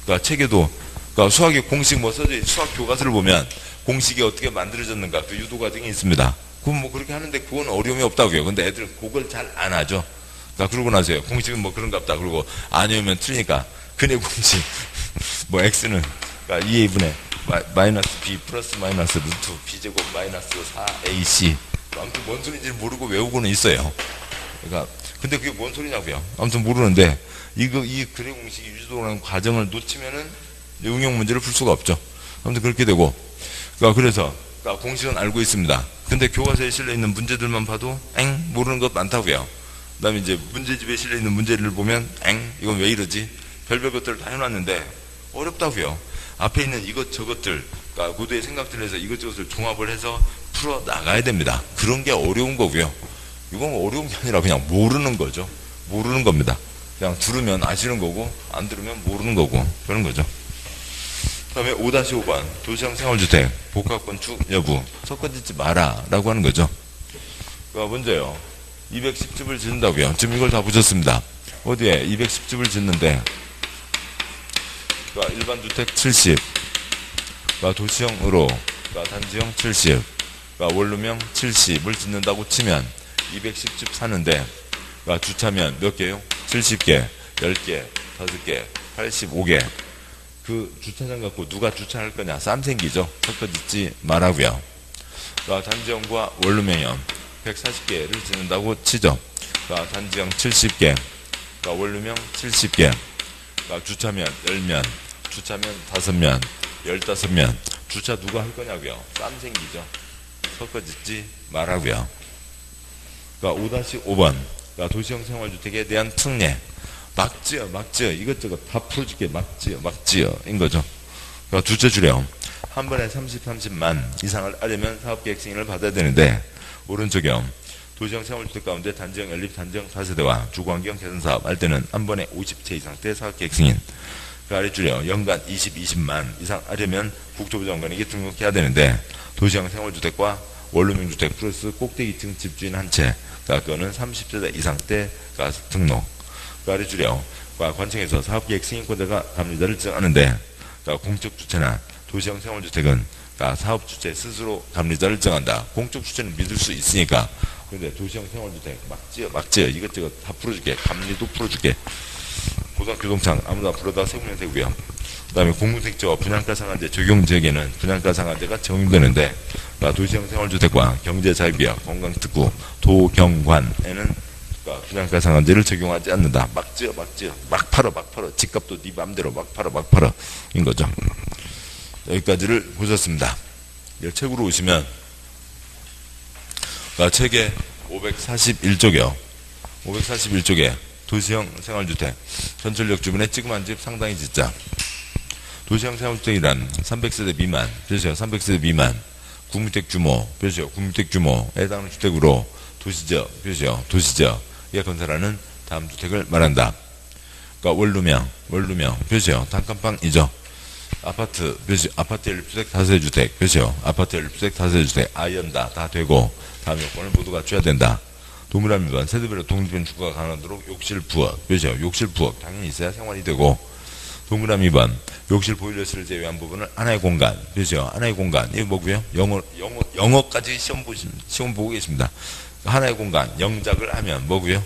그러니까 책에도 그러니까 수학의 공식 뭐 써져, 수학 교과서를 보면 공식이 어떻게 만들어졌는가 그 유도 과정이 있습니다. 그건 뭐 그렇게 하는데 그건 어려움이 없다고요. 근데 애들은 그걸 잘 안 하죠. 그러니까 그러고 나서요. 공식은 뭐 그런가 보다. 그러고 안 외우면 틀리니까 근의 공식 뭐 x는 그러니까 2a분의 마이너스 b 플러스 마이너스 루트 b제곱 마이너스 4ac, 아무튼 뭔 소리인지 모르고 외우고는 있어요. 그러니까 근데 그게 뭔 소리냐고요. 아무튼 모르는데 이 근의 공식이 유지되는 과정을 놓치면은 응용 문제를 풀 수가 없죠. 아무튼 그렇게 되고, 그래서 공식은 알고 있습니다. 근데 교과서에 실려 있는 문제들만 봐도 모르는 것 많다고요. 그 다음에 이제 문제집에 실려 있는 문제를 보면 이건 왜 이러지? 별별 것들을 다 해놨는데 어렵다고요. 앞에 있는 이것저것들, 그러니까 고도의 생각들을 해서 이것저것을 종합을 해서 풀어 나가야 됩니다. 그런 게 어려운 거고요. 이건 어려운 게 아니라 그냥 모르는 거죠. 모르는 겁니다. 그냥 들으면 아시는 거고 안 들으면 모르는 거고 그런 거죠. 다음에 5-5번 도시형 생활주택 복합건축 여부 섞어짓지 마라 라고 하는 거죠. 먼저요 210집을 짓는다고요. 지금 이걸 다 보셨습니다. 어디에 210집을 짓는데 일반 주택 70, 도시형으로 단지형 70, 원룸형 70을 짓는다고 치면 210집 사는데 주차면 몇 개요? 70개, 10개, 5개, 85개. 그 주차장 갖고 누가 주차할 거냐? 쌈 생기죠. 섞어짓지 말라고요. 단지형과 원룸형 140개를 짓는다고 치죠. 단지형 70개, 원룸형 70개, 주차면 10면, 주차면 5면, 15면. 주차 누가 할 거냐고요? 쌈 생기죠. 섞어짓지 말라고요. 5-5번 도시형 생활주택에 대한 특례. 막 지어 이것저것 다 풀어줄게. 막 지어 인 거죠. 둘째 줄이요. 한 번에 30만 이상을 하려면 사업계획 승인을 받아야 되는데, 오른쪽이요. 도시형 생활주택 가운데 단지형 연립 단지형 다세대와 주거환경 개선사업 할 때는 한 번에 50채 이상 때 사업계획 승인. 아래줄이요. 연간 20만 이상 하려면 국토부 장관에게 등록해야 되는데, 도시형 생활주택과 원룸형 주택 플러스 꼭대기층 집주인 한 채, 그거는 30세대 이상 때 등록. 아래줄이요. 관청에서 사업계획 승인권자가 감리자를 정하는데, 공적 주체나 도시형 생활주택은 사업주체 스스로 감리자를 정한다. 공적 주체는 믿을 수 있으니까. 근데 도시형 생활주택 막 지어 이것저것 다 풀어줄게. 감리도 풀어줄게. 고등학교 동창 아무나 불러다 세우면 되고요. 그다음에 공무택지와 분양가 상한제 적용 지역에는 분양가 상한제가 적용되는데, 그러니까 도시형 생활주택과 경제자유구역, 관광특구, 도경관에는 그러니까 분양가 상한제를 적용하지 않는다. 막 지어, 막 팔어, 집값도 네 맘대로 막 팔어, 인 거죠. 여기까지를 보셨습니다. 책으로 오시면, 그러니까 책의 541쪽이요. 541쪽에 도시형 생활주택, 전철역 주변에 찌그만 집 상당히 짓자. 도시형 생활주택이란 300세대 미만, 표시요. 300세대 미만, 국민택 규모, 표시요. 국민택 규모에 해당하는 주택으로 도시적, 표시요. 도시적에 건설하는 다음 주택을 말한다. 그러니까 원룸형, 표시요. 단칸방이죠. 아파트, 표시, 아파트 연립주택 다세주택, 표시요. 아파트 연립주택 다세주택, 아이언다, 다 되고, 다음 요건을 모두 갖춰야 된다. 동그라미 2번, 세대별로 독립된 주거가 가능하도록 욕실 부엌, 표시요. 욕실 부엌, 당연히 있어야 생활이 되고, 동그라미 2번, 욕실 보일러실을 제외한 부분을 하나의 공간, 표시요. 하나의 공간, 이거 뭐고요? 영어까지 시험 보고 계십니다. 하나의 공간, 영작을 하면 뭐고요?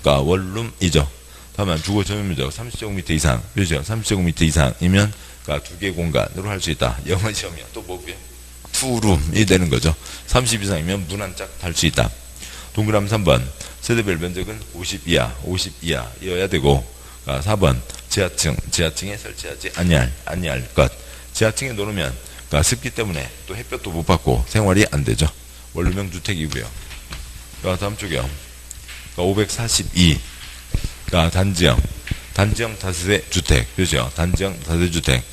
그러니까 원룸이죠. 다만 주거 전용면적 30제곱미터 이상, 표시요. 30제곱미터 이상이면 그러니까 두 개의 공간으로 할 수 있다. 영어 시험이야. 또 뭐고요? 투룸이 되는 거죠. 30 이상이면 문 한 짝 달 수 있다. 동그라미 3번, 세대별 면적은 50 이하여야 되고, 4번, 지하층에 설치하지 아니할 것. 지하층에 놓으면 그러니까 습기 때문에 또 햇볕도 못 받고 생활이 안 되죠. 원룸형 주택이고요. 다음 쪽이요. 542, 단지형 다세대 주택, 그죠? 단지형 다세대 주택.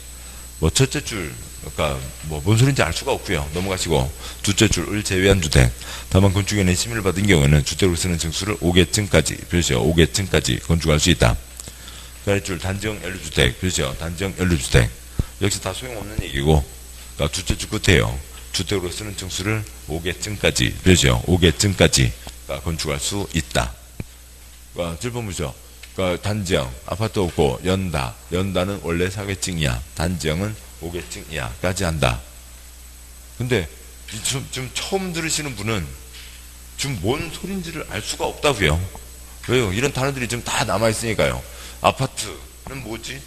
뭐 첫째 줄, 그러니까 뭐 뭔 소리인지 알 수가 없고요. 넘어가시고, 둘째 줄을 제외한 주택. 다만 건축위원회 심의를 받은 경우에는 주택으로 쓰는 층수를 5개층까지, 표시요. 5개층까지 건축할 수 있다. 그 줄 단지형 연립주택, 표시요. 단지형 연립주택. 역시 다 소용없는 얘기고, 그러니까 둘째 줄 끝에요. 주택으로 쓰는 층수를 5개층까지, 표시요. 5개층까지 건축할 수 있다. 그러니까 7번 보죠. 그러니까 단지형, 아파트 없고 연다는 원래 4개층이야. 단지형은 5개층 이하까지 한다. 근데 좀 처음 들으시는 분은 지금 뭔 소린지를 알 수가 없다고요. 왜요? 이런 단어들이 좀 다 남아있으니까요. 아파트는 뭐지?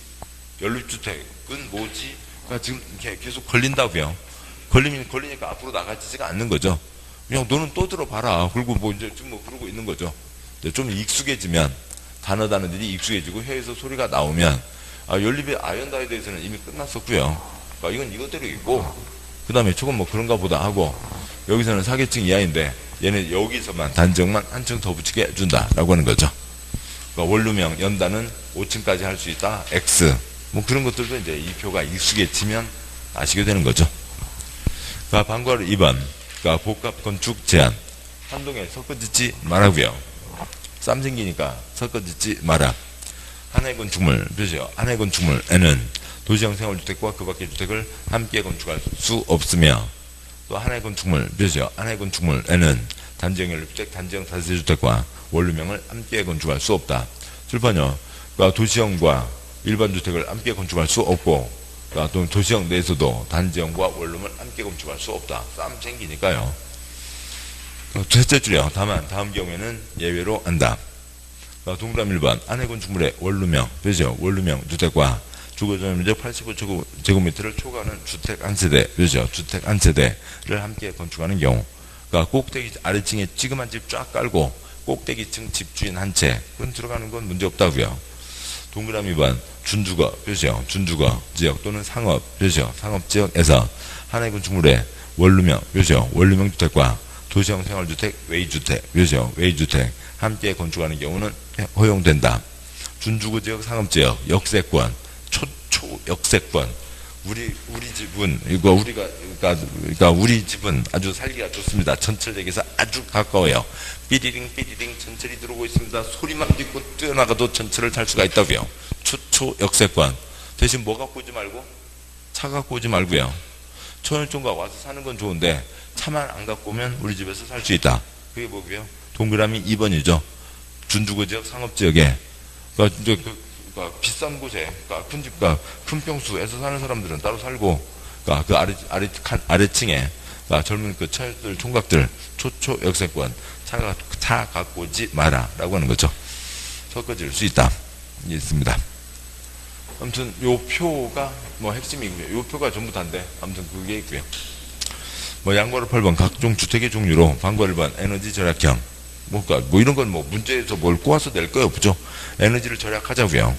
연립주택은 뭐지? 그러니까 지금 이렇게 계속 걸린다고요. 걸리니까 앞으로 나가지가 않는 거죠. 그냥 너는 또 들어봐라. 그리고 뭐 이제 좀 뭐 그러고 있는 거죠. 좀 익숙해지면, 단어들이 익숙해지고 혀에서 소리가 나오면, 연립의 아연다에 대해서는 이미 끝났었고요. 그러니까 이건 이것대로 있고, 그 다음에 조금 뭐 그런가 보다 하고, 여기서는 4개층 이하인데, 얘는 여기서만 단지형만 한 층 더 붙이게 해준다라고 하는 거죠. 그러니까 원룸형 연단은 5층까지 할 수 있다. X. 뭐 그런 것들도 이제 이 표가 익숙해지면 아시게 되는 거죠. 그러니까 방과후 2번. 그러니까 복합 건축 제한. 한동에 섞어짓지 말라고요. 쌈 생기니까 섞어짓지 마라. 하나의 건축물, 표시요. 하나의 건축물에는 도시형 생활주택과 그 밖의 주택을 함께 건축할 수 없으며, 또 하나의 건축물, 표시요. 하나의 건축물에는 단지형 연립주택, 단지형 다세대주택과 원룸형을 함께 건축할 수 없다. 7번요. 그러니까 도시형과 일반 주택을 함께 건축할 수 없고, 그러니까 또 도시형 내에서도 단지형과 원룸을 함께 건축할 수 없다. 쌈 생기니까요. 셋째 줄이요. 다만 다음 경우에는 예외로 한다. 동그라미 1번, 하나의 건축물의 원룸형, 표시요. 원룸형 주택과 주거전용면적 85제곱미터를 초과하는 주택 한 세대, 표시요. 주택 한 세대를 함께 건축하는 경우, 그러니까 꼭대기 아래층에 찌그만 집 쫙 깔고 꼭대기층 집주인 한 채, 그건 들어가는 건 문제 없다고요. 동그라미 2번, 준주거, 표시요. 준주거 지역 또는 상업, 표시요. 상업 지역에서 하나의 건축물의 원룸형, 표시요. 원룸형 주택과 도시형 생활주택, 웨이주택, 표시요. 웨이주택 함께 건축하는 경우는 허용된다. 준주거 지역, 상업지역, 역세권, 초초 역세권. 우리 집은 이거 그러니까 우리 집은 아주 살기가 좋습니다. 전철역에서 아주 가까워요. 삐리링 전철이 들어오고 있습니다. 소리만 듣고 뛰어나가도 전철을 탈 수가 있다고요. 초초 역세권. 대신 뭐 갖고 오지 말고 차 갖고 오지 말고요. 천일종가 와서 사는 건 좋은데 차만 안 갖고 오면 우리 집에서 살 수 있다. 그게 뭐고요? 동그라미 2번이죠. 준주거 지역, 상업 지역에 그러니까 이제 그러니까 비싼 곳에, 그러니까 큰 집과 큰 평수에서 사는 사람들은 따로 살고, 그러니까 그 아래층에 그러니까 젊은 그 처녀들, 총각들, 초초 역세권, 차 갖고 오지 마라라고 하는 거죠. 섞어질 수 있다. 있습니다. 아무튼 요 표가 뭐 핵심이고요. 요 표가 전부 다인데 아무튼 그게 있고요. 뭐 양괄호 8번 각종 주택의 종류로 방과 1번 에너지 절약형 뭐 이런 건 뭐 문제에서 뭘 꼬아서 낼 거예요. 그죠? 에너지를 절약하자고요.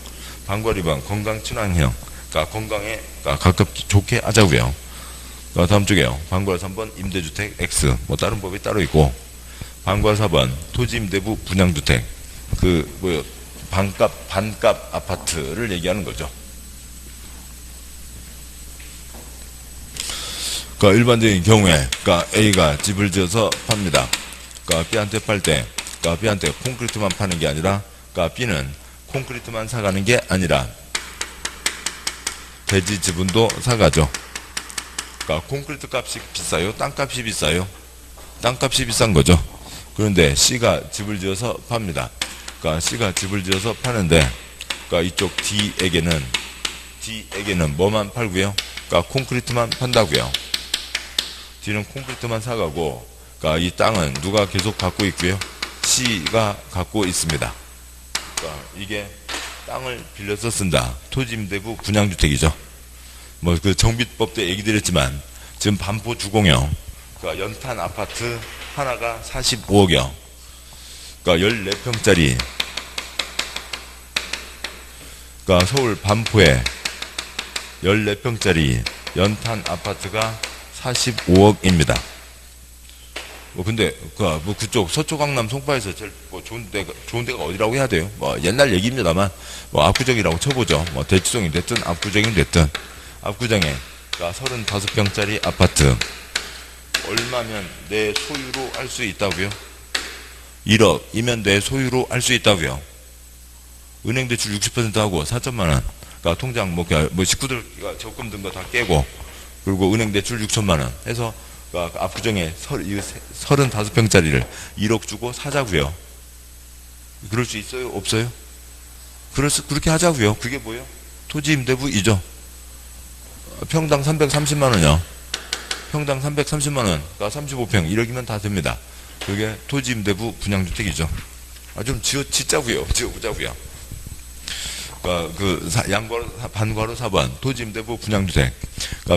방과 2번 건강 친환형 그러니까 건강에 가깝게 좋게 하자고요. 다음 쪽에요. 방과 3번 임대주택 X 뭐 다른 법이 따로 있고 방과 4번 토지 임대부 분양주택 반값 아파트를 얘기하는 거죠. 그러니까 일반적인 경우에 A가 집을 지어서 팝니다. B한테 팔 때 B한테 콘크리트만 파는 게 아니라 B는 콘크리트만 사가는 게 아니라 대지 지분도 사가죠. 콘크리트 값이 비싸요? 땅값이 비싸요? 땅값이 비싼 거죠. 그런데 C가 집을 지어서 팝니다. C가 집을 지어서 파는데 이쪽 D에게는 뭐만 팔고요? 콘크리트만 판다고요. D는 콘크리트만 사가고 이 땅은 누가 계속 갖고 있고요? C가 갖고 있습니다. 이게 땅을 빌려서 쓴다. 토지임대부 분양주택이죠. 뭐 그 정비법 때 얘기 드렸지만 지금 반포 주공형 연탄 아파트 하나가 45억이요. 14평짜리 서울 반포에 14평짜리 연탄 아파트가 45억입니다. 근데 그쪽 서초 강남 송파에서 제일 좋은 데가 어디라고 해야 돼요? 옛날 얘기입니다만 압구정이라고 쳐보죠. 대치동이 됐든 압구정이 됐든 압구정에 35평짜리 아파트 얼마면 내 소유로 할 수 있다고요? 1억이면 내 소유로 할 수 있다고요. 은행 대출 60% 하고 4천만 원. 통장 식구들 적금 든 거 다 깨고 그리고 은행 대출 6천만 원 해서 압구정에 35평짜리를 1억 주고 사자고요. 그럴 수 있어요? 없어요? 그렇게 하자고요. 그게 뭐예요? 토지임대부이죠. 평당 330만 원이요. 평당 330만 원, 35평 1억이면 다 됩니다. 그게 토지임대부 분양주택이죠. 좀 짓자고요. 지어보자고요. 반괄호 4번 토지임대부 분양주택.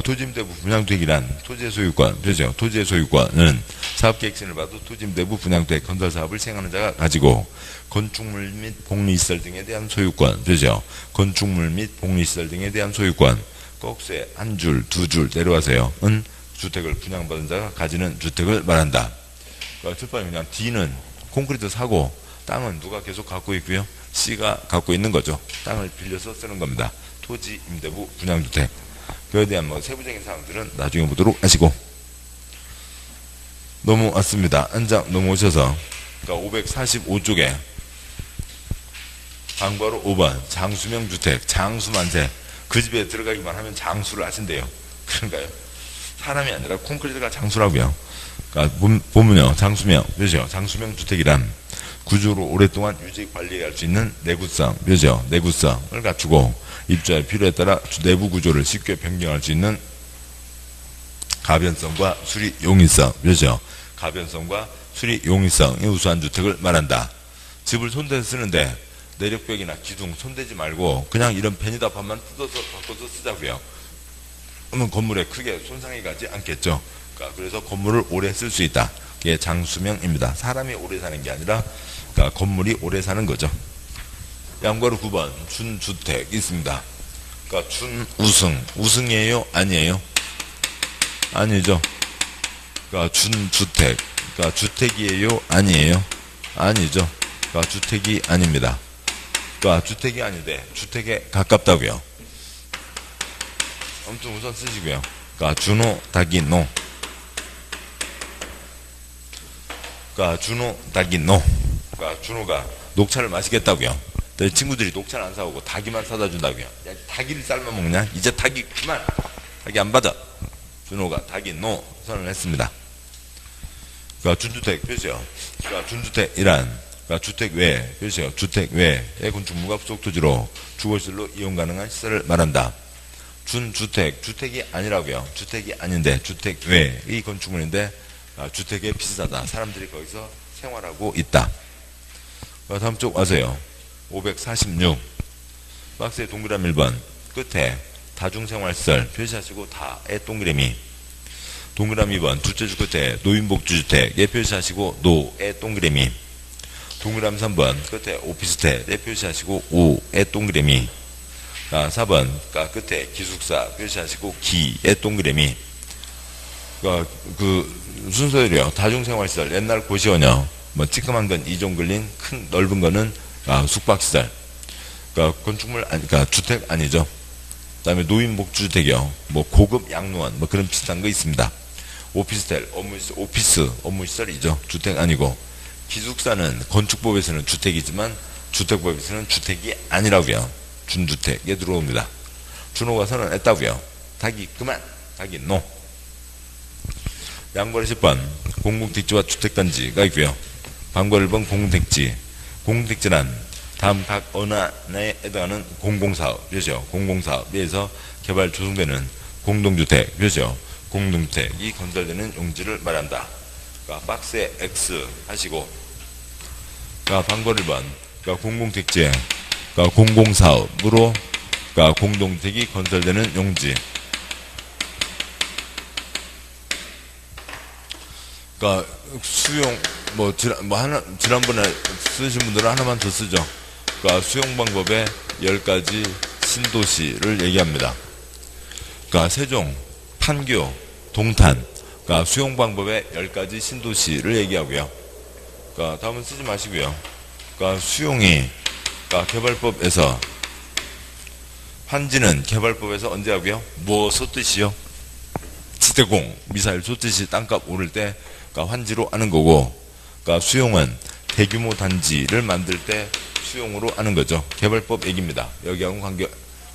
토지임대부 분양주택이란 토지의 소유권, 그죠? 토지의 소유권은 사업계획서를 봐도 토지임대부 분양주택 건설 사업을 시행하는 자가 가지고 건축물 및 복리시설 등에 대한 소유권, 그죠? 건축물 및 복리시설 등에 대한 소유권. 꼭세 한 줄, 두 줄 내려와서요. 은 주택을 분양받은 자가 가지는 주택을 말한다. 첫번에 그냥 D는 콘크리트 사고 땅은 누가 계속 갖고 있고요. C가 갖고 있는 거죠. 땅을 빌려서 쓰는 겁니다. 토지 임대부 분양주택. 그에 대한 세부적인 사항들은 나중에 보도록 하시고 넘어왔습니다. 한 장 넘어오셔서 545쪽에 방과로 5번 장수명 주택 장수만세. 그 집에 들어가기만 하면 장수를 하신대요. 그런가요? 사람이 아니라 콘크리트가 장수라고요. 보면요, 장수명, 그죠? 장수명 주택이란 구조로 오랫동안 유지 관리할 수 있는 내구성, 그죠? 내구성을 갖추고 입주할 필요에 따라 내부 구조를 쉽게 변경할 수 있는 가변성과 수리 용이성, 그죠? 가변성과 수리 용이성의 우수한 주택을 말한다. 집을 손대서 쓰는데 내력벽이나 기둥 손대지 말고 그냥 이런 베니다판만 뜯어서 바꿔서 쓰자고요. 그러면 건물에 크게 손상이 가지 않겠죠. 그래서 건물을 오래 쓸 수 있다. 이게 장수명입니다. 사람이 오래 사는 게 아니라 건물이 오래 사는 거죠. 양괄호 9번 준주택 있습니다. 준우승, 우승이에요? 아니에요? 아니죠. 준주택, 주택이에요? 아니에요? 아니죠. 주택이 아닙니다. 주택이 아닌데 주택에 가깝다고요. 아무튼 우선 쓰시고요. 준호 다기노. 준호 다기노. 준호가 녹차를 마시겠다고요. 내 친구들이 녹차를 안 사오고 닭이만 사다 준다고요. 야, 닭이를 삶아 먹냐? 이제 닭이 그만. 닭이 안 받아. 준호가 다기노 선언을 했습니다. 준주택 표시요. 준주택이란 주택 외, 그렇죠. 주택 외의 건축물과 부속 토지로 주거시설로 이용 가능한 시설을 말한다. 준주택, 주택이 아니라고요. 주택이 아닌데 주택 외의 건축물인데 주택에 비싸다. 사람들이 거기서 생활하고 있다. 다음 쪽 와서요. 546 박스의 동그라미 1번 끝에 다중생활시설 표시하시고 다에 동그라미. 동그라미 2번 둘째 줄 끝에 노인복지주택에 표시하시고 노에 동그라미. 동그라미 3번 끝에 오피스텔에 표시하시고 오에 동그라미. 4번 끝에 기숙사 표시하시고 기에 동그라미. 그 순서대로요. 다중생활시설 옛날 고시원형 뭐 찌끄만 건 2종 걸린 큰 넓은 거는 숙박시설. 건축물 주택 아니죠. 그다음에 노인복지주택이요. 뭐 고급 양로원 뭐 그런 비슷한 거 있습니다. 오피스텔 오피스 업무시설이죠. 주택 아니고. 기숙사는 건축법에서는 주택이지만 주택법에서는 주택이 아니라고요. 준주택에 들어옵니다. 준호가서는 했다고요. 닭이 그만 닭이 노. 양괄호 10번 공공택지와 주택단지가 있고요. 방괄호 1번 공공택지. 공공택지란 다음 각 어느 하나에 해당하는 공공사업이죠. 공공사업에서 개발 조성되는 공동주택이죠. 공동주택이 건설되는 용지를 말한다. 박스에 X 하시고 방괄호 1번 공공택지 공공사업으로 공동주택이 건설되는 용지. 수용 지난번에 쓰신 분들은 하나만 더 쓰죠. 수용 방법의 10가지 신도시를 얘기합니다. 세종, 판교, 동탄, 수용 방법의 10가지 신도시를 얘기하고요. 다음은 쓰지 마시고요. 수용이 개발법에서 환지는 개발법에서 언제 하고요? 뭐 쏟듯이요? 지대공, 미사일 쏟듯이 땅값 오를 때 환지로 하는 거고, 수용은 대규모 단지를 만들 때 수용으로 하는 거죠. 개발법 얘기입니다. 여기하고는 관계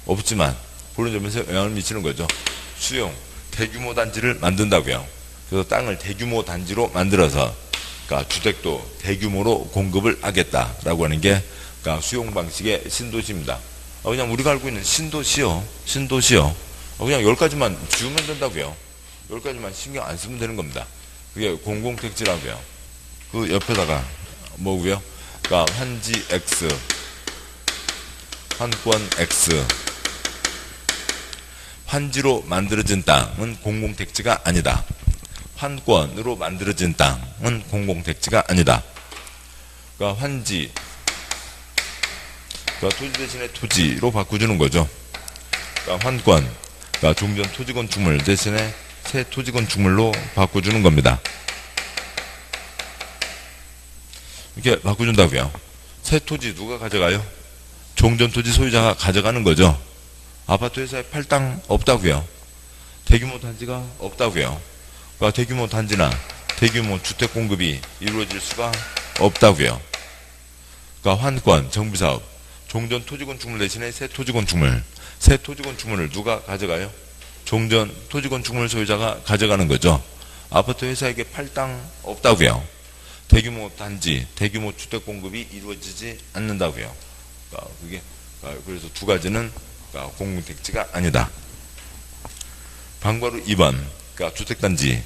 없지만 그런 점에서 영향을 미치는 거죠. 수용, 대규모 단지를 만든다고요. 그래서 땅을 대규모 단지로 만들어서 주택도 대규모로 공급을 하겠다라고 하는 게 수용 방식의 신도시입니다. 그냥 우리가 알고 있는 신도시요. 그냥 10가지만 지우면 된다고요. 10가지만 신경 안 쓰면 되는 겁니다. 그게 공공택지라고요. 그 옆에다가 뭐고요? 환지 X, 환권 X. 환지로 만들어진 땅은 공공택지가 아니다. 환권으로 만들어진 땅은 공공택지가 아니다. 환지, 토지 대신에 토지로 바꿔주는 거죠. 환권, 종전 토지건축물 대신에 새 토지건축물로 바꿔주는 겁니다. 이렇게 바꿔준다고요. 새 토지 누가 가져가요? 종전 토지 소유자가 가져가는 거죠. 아파트 회사에 팔 땅 없다고요. 대규모 단지가 없다고요. 대규모 단지나 대규모 주택 공급이 이루어질 수가 없다고요. 환권, 정비사업, 종전 토지건축물 대신에 새 토지건축물. 새 토지건축물을 누가 가져가요? 종전 토지건축물 소유자가 가져가는 거죠. 아파트 회사에게 팔 땅 없다고요. 대규모 단지, 대규모 주택 공급이 이루어지지 않는다고요. 그래서 두 가지는 공공택지가 아니다. 방괄호 2번, 주택단지,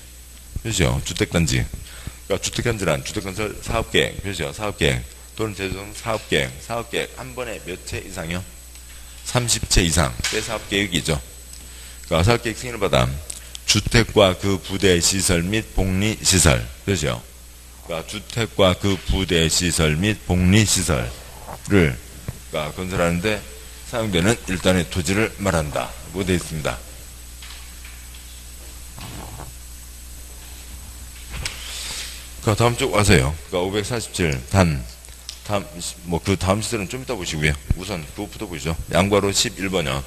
그렇죠? 주택단지. 주택단지란 주택건설 사업계획, 그렇죠? 사업계획 또는 재조성 사업계획 한 번에 몇 채 이상이요? 30채 이상 때 사업계획이죠. 사업계획 승인을 받아 주택과 그 부대 시설 및 복리 시설, 그렇죠? 주택과 그 부대 시설 및 복리 시설을 건설하는데 사용되는 일단의 토지를 말한다고 되어 있습니다. 다음 쪽 와서요. 547 그 다음 시설은 좀 이따 보시고요. 우선 그것부터 보시죠. 양괄호 11번이요.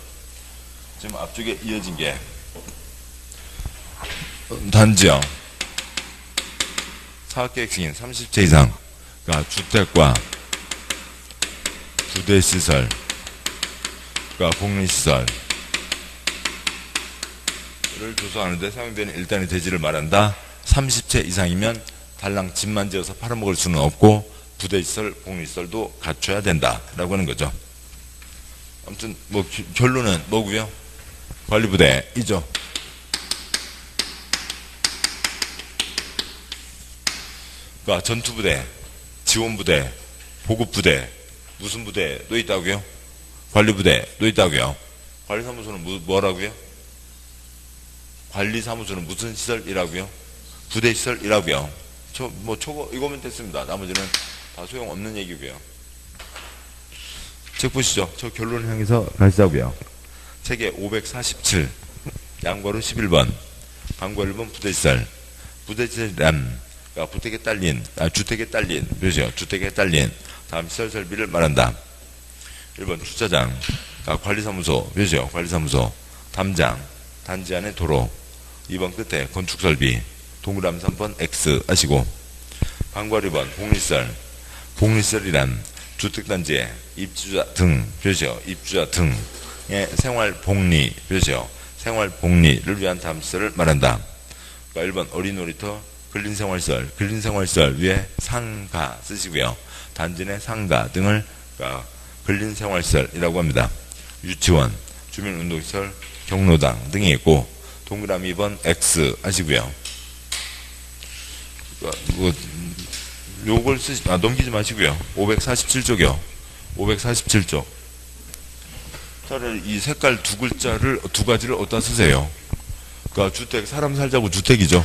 지금 앞쪽에 이어진 게 단지요. 사업계획 승인 30채 이상, 주택과 부대시설, 복리시설을 조성하는데 사용되는 일단의 대지를 말한다. 30채 이상이면 달랑 집만 지어서 팔아먹을 수는 없고 부대시설, 복리시설도 갖춰야 된다라고 하는 거죠. 아무튼 결론은 뭐고요? 관리부대이죠. 전투부대, 지원부대, 보급부대, 무슨 부대도 있다고요? 관리부대도 있다고요. 관리사무소는 뭐라고요? 관리사무소는 무슨 시설이라고요? 부대시설이라고요. 초고 이거면 됐습니다. 나머지는 다 소용없는 얘기고요. 책 보시죠. 저 결론을 향해서 가시자고요. 책의 547 양괄호 11번 방과 1번 부대시설. 부대시설이란 주택에 딸린 그렇죠. 주택에 딸린 다음 시설 설비를 말한다. 1번 주차장, 관리사무소 그렇죠. 관리사무소, 담장, 단지 안의 도로. 2번 끝에 건축설비, 동그라미 3번 X 하시고. 방과 2번 복리시설. 복리시설이란 주택단지에 입주자 등 그렇죠. 입주자 등의 생활복리 그렇죠. 생활복리를 위한 다음 시설을 말한다. 1번 어린 놀이터, 근린생활시설. 근린생활시설 위에 상가 쓰시고요. 단지 내 상가 등을 근린생활시설이라고 합니다. 유치원, 주민운동시설, 경로당 등이 있고. 동그라미 2번 X 하시고요. 요걸 넘기지 마시고요. 547쪽이요. 547쪽. 차라리 이 색깔 두 가지를 어디다 쓰세요. 주택, 사람 살자고 주택이죠.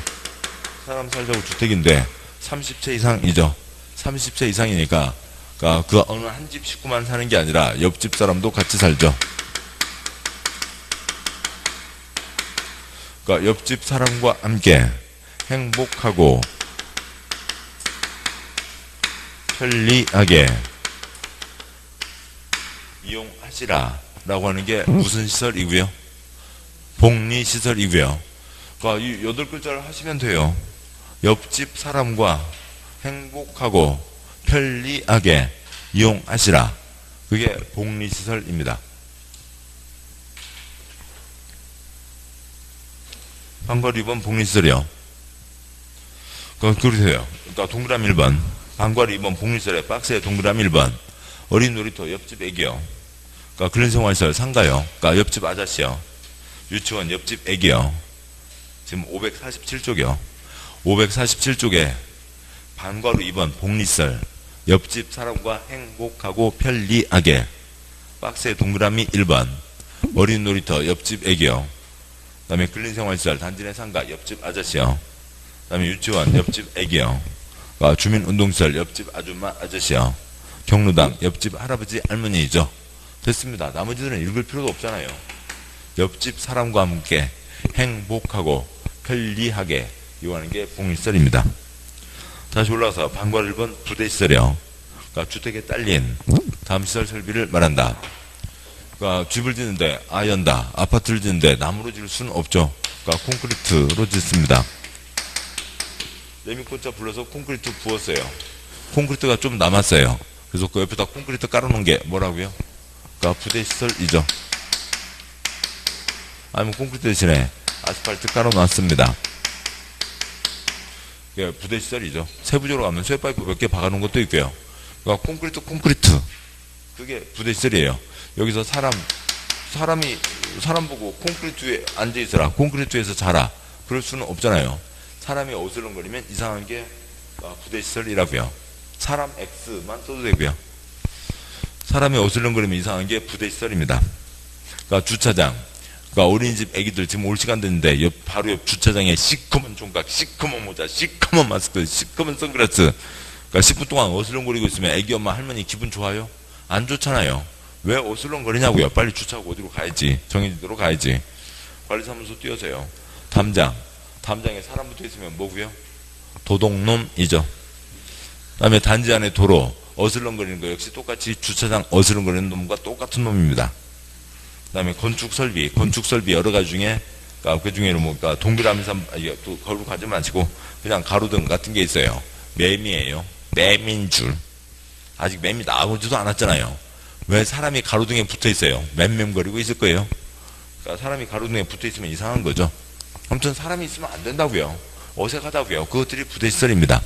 사람 살자고 주택인데 30채 이상이죠. 30채 이상이니까 그 어느 한 집 식구만 사는 게 아니라 옆집 사람도 같이 살죠. 옆집 사람과 함께 행복하고 편리하게 이용하시라 라고 하는 게 무슨 시설이고요? 복리시설이고요. 이 8글자를 하시면 돼요. 옆집 사람과 행복하고 편리하게 이용하시라. 그게 복리시설입니다. 방과 2번 복리시설이요. 그러세요. 동그라미 1번. 방과 2번 복리시설에 박스에 동그라미 1번. 어린 놀이터 옆집 애기요. 근린생활시설 상가요. 옆집 아저씨요. 유치원 옆집 애기요. 지금 547쪽이요. 547쪽에 방과로 2번 복리시설 옆집 사람과 행복하고 편리하게 박스에 동그라미 1번 어린 놀이터 옆집 애기요. 그 다음에 근린생활시설 단지 내 상가 옆집 아저씨요. 그 다음에 유치원 옆집 애기요. 주민운동시설 옆집 아줌마 아저씨요. 경로당 옆집 할아버지 할머니죠. 됐습니다. 나머지들은 읽을 필요도 없잖아요. 옆집 사람과 함께 행복하고 편리하게 이용하는 게 복리시설입니다. 다시 올라가서 방과 1번 부대시설이요. 주택에 딸린 다음 시설 설비를 말한다. 집을 짓는데 아연다. 아파트를 짓는데 나무로 지을 수는 없죠. 콘크리트로 짓습니다. 레미콘차 불러서 콘크리트 부었어요. 콘크리트가 좀 남았어요. 그래서 그 옆에다 콘크리트 깔아놓은 게 뭐라고요? 부대시설이죠. 아니면 콘크리트 대신에 아스팔트 깔아놨습니다. 부대시설이죠. 세부적으로 가면 쇠파이프 몇 개 박아놓은 것도 있고요. 콘크리트 그게 부대시설이에요. 여기서 사람 보고 콘크리트 위에 앉아있어라, 콘크리트 위에서 자라, 그럴 수는 없잖아요. 사람이 어슬렁거리면 이상한 게 부대시설이라고요. 사람 X만 써도 되고요. 사람이 어슬렁거리면 이상한 게 부대시설입니다. 주차장, 어린이집 애기들 지금 올 시간 됐는데 바로 옆 주차장에 시커먼 종각, 시커먼 모자, 시커먼 마스크, 시커먼 선글라스 10분 동안 어슬렁거리고 있으면 애기 엄마 할머니 기분 좋아요? 안 좋잖아요. 왜 어슬렁거리냐고요. 빨리 주차하고 어디로 가야지. 정해진 대로 가야지. 관리사무소 뛰어서요. 담장에 사람 붙어 있으면 뭐고요? 도둑놈이죠. 그다음에 단지 안에 도로 어슬렁거리는 거 역시 똑같이 주차장 어슬렁거리는 놈과 똑같은 놈입니다. 그다음에 건축설비 여러 가지 중에 그 중에는 동그라미 거로 가지 마시고 그냥 가로등 같은 게 있어요. 매미예요. 매미인 줄. 아직 매미 나오지도 않았잖아요. 왜 사람이 가로등에 붙어 있어요? 맴맴거리고 있을 거예요. 사람이 가로등에 붙어 있으면 이상한 거죠. 아무튼 사람이 있으면 안 된다고요. 어색하다고요. 그것들이 부대시설입니다.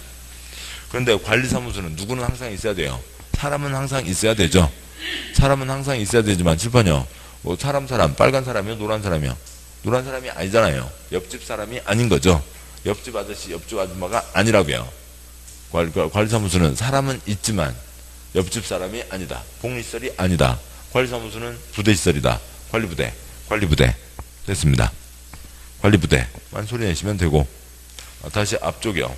그런데 관리사무소는 누구는 항상 있어야 돼요. 사람은 항상 있어야 되죠. 사람은 항상 있어야 되지만 칠판이요. 사람, 빨간 사람이요? 노란 사람이요? 노란 사람이 아니잖아요. 옆집 사람이 아닌 거죠. 옆집 아저씨, 옆집 아줌마가 아니라고요. 관리사무소는 사람은 있지만 옆집 사람이 아니다. 복리시설이 아니다. 관리사무소는 부대시설이다. 관리부대. 관리부대. 됐습니다. 관리부대만 소리 내시면 되고, 다시 앞쪽이요.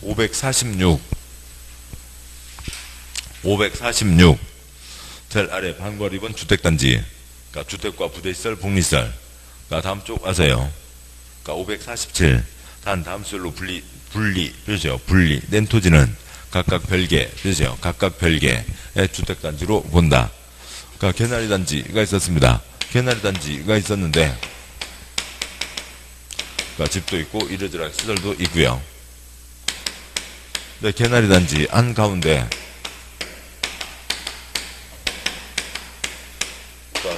546 제일 아래 반괄 2번 주택단지, 그러니까 주택과 부대시설, 복리시설. 그러니까 다음 쪽 와서요. 그러니까 547 다음 수열로 표시요. 분리된 토지는 각각 별개, 표시요. 각각 별개의 주택단지로 본다. 그러니까 개나리 단지가 있었습니다. 개나리 단지가 있었는데, 그러니까 집도 있고 이러저러한 시설도 있고요. 네, 개나리 단지 한가운데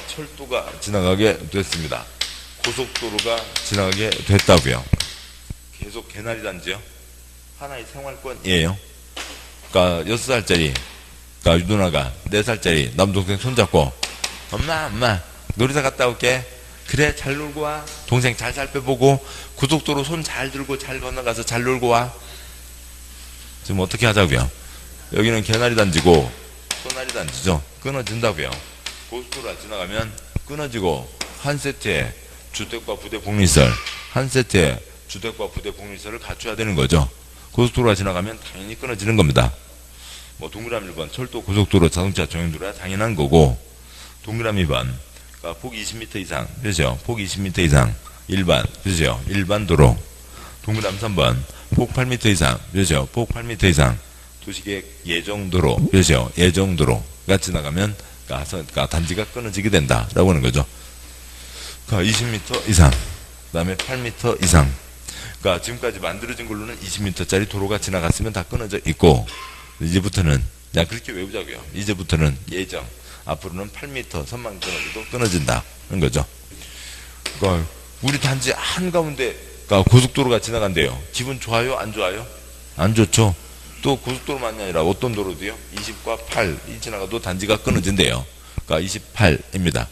철도가 지나가게 됐습니다. 고속도로가 지나가게 됐다고요. 계속 개나리 단지요. 하나의 생활권이에요. 그러니까 6살짜리, 그러니까 누나가 4살짜리 남동생 손잡고, 엄마 놀이터 갔다 올게. 그래, 잘 놀고 와. 동생 잘 살펴보고 고속도로 손 잘 들고 잘 건너가서 잘 놀고 와. 지금 어떻게 하자고요? 여기는 개나리 단지고 소나리 단지죠. 끊어진다고요. 고속도로가 지나가면 끊어지고, 한 세트에 주택과 부대 복리시설, 한 세트에 주택과 부대 복리시설을 갖춰야 되는 거죠. 고속도로가 지나가면 당연히 끊어지는 겁니다. 뭐 동그라미 1번 철도 고속도로 자동차 전용도로야 당연한 거고, 동그라미 2번 그러니까 폭 20m 이상, 그죠? 폭 20m 이상 일반, 그죠? 일반 도로. 동그라미 3번 폭 8m 이상, 그죠? 폭 8m 이상 도시계획 예정도로, 그죠? 예정도로가 지나가면 그러니까 단지가 끊어지게 된다라고 하는 거죠. 그러니까 20m 이상, 그 다음에 8m 이상. 그러니까 지금까지 만들어진 걸로는 20m짜리 도로가 지나갔으면 다 끊어져 있고, 이제부터는 그냥 그렇게 외우자고요. 이제부터는 예정, 앞으로는 8m 선만 끊어져도 끊어진다는 거죠. 그러니까 우리 단지 한가운데 그러니까 고속도로가 지나간대요. 기분 좋아요? 안 좋아요? 안 좋죠. 또 고속도로만이 아니라 어떤 도로도요? 20과 8이 지나가도 단지가 끊어진대요. 그러니까 28입니다.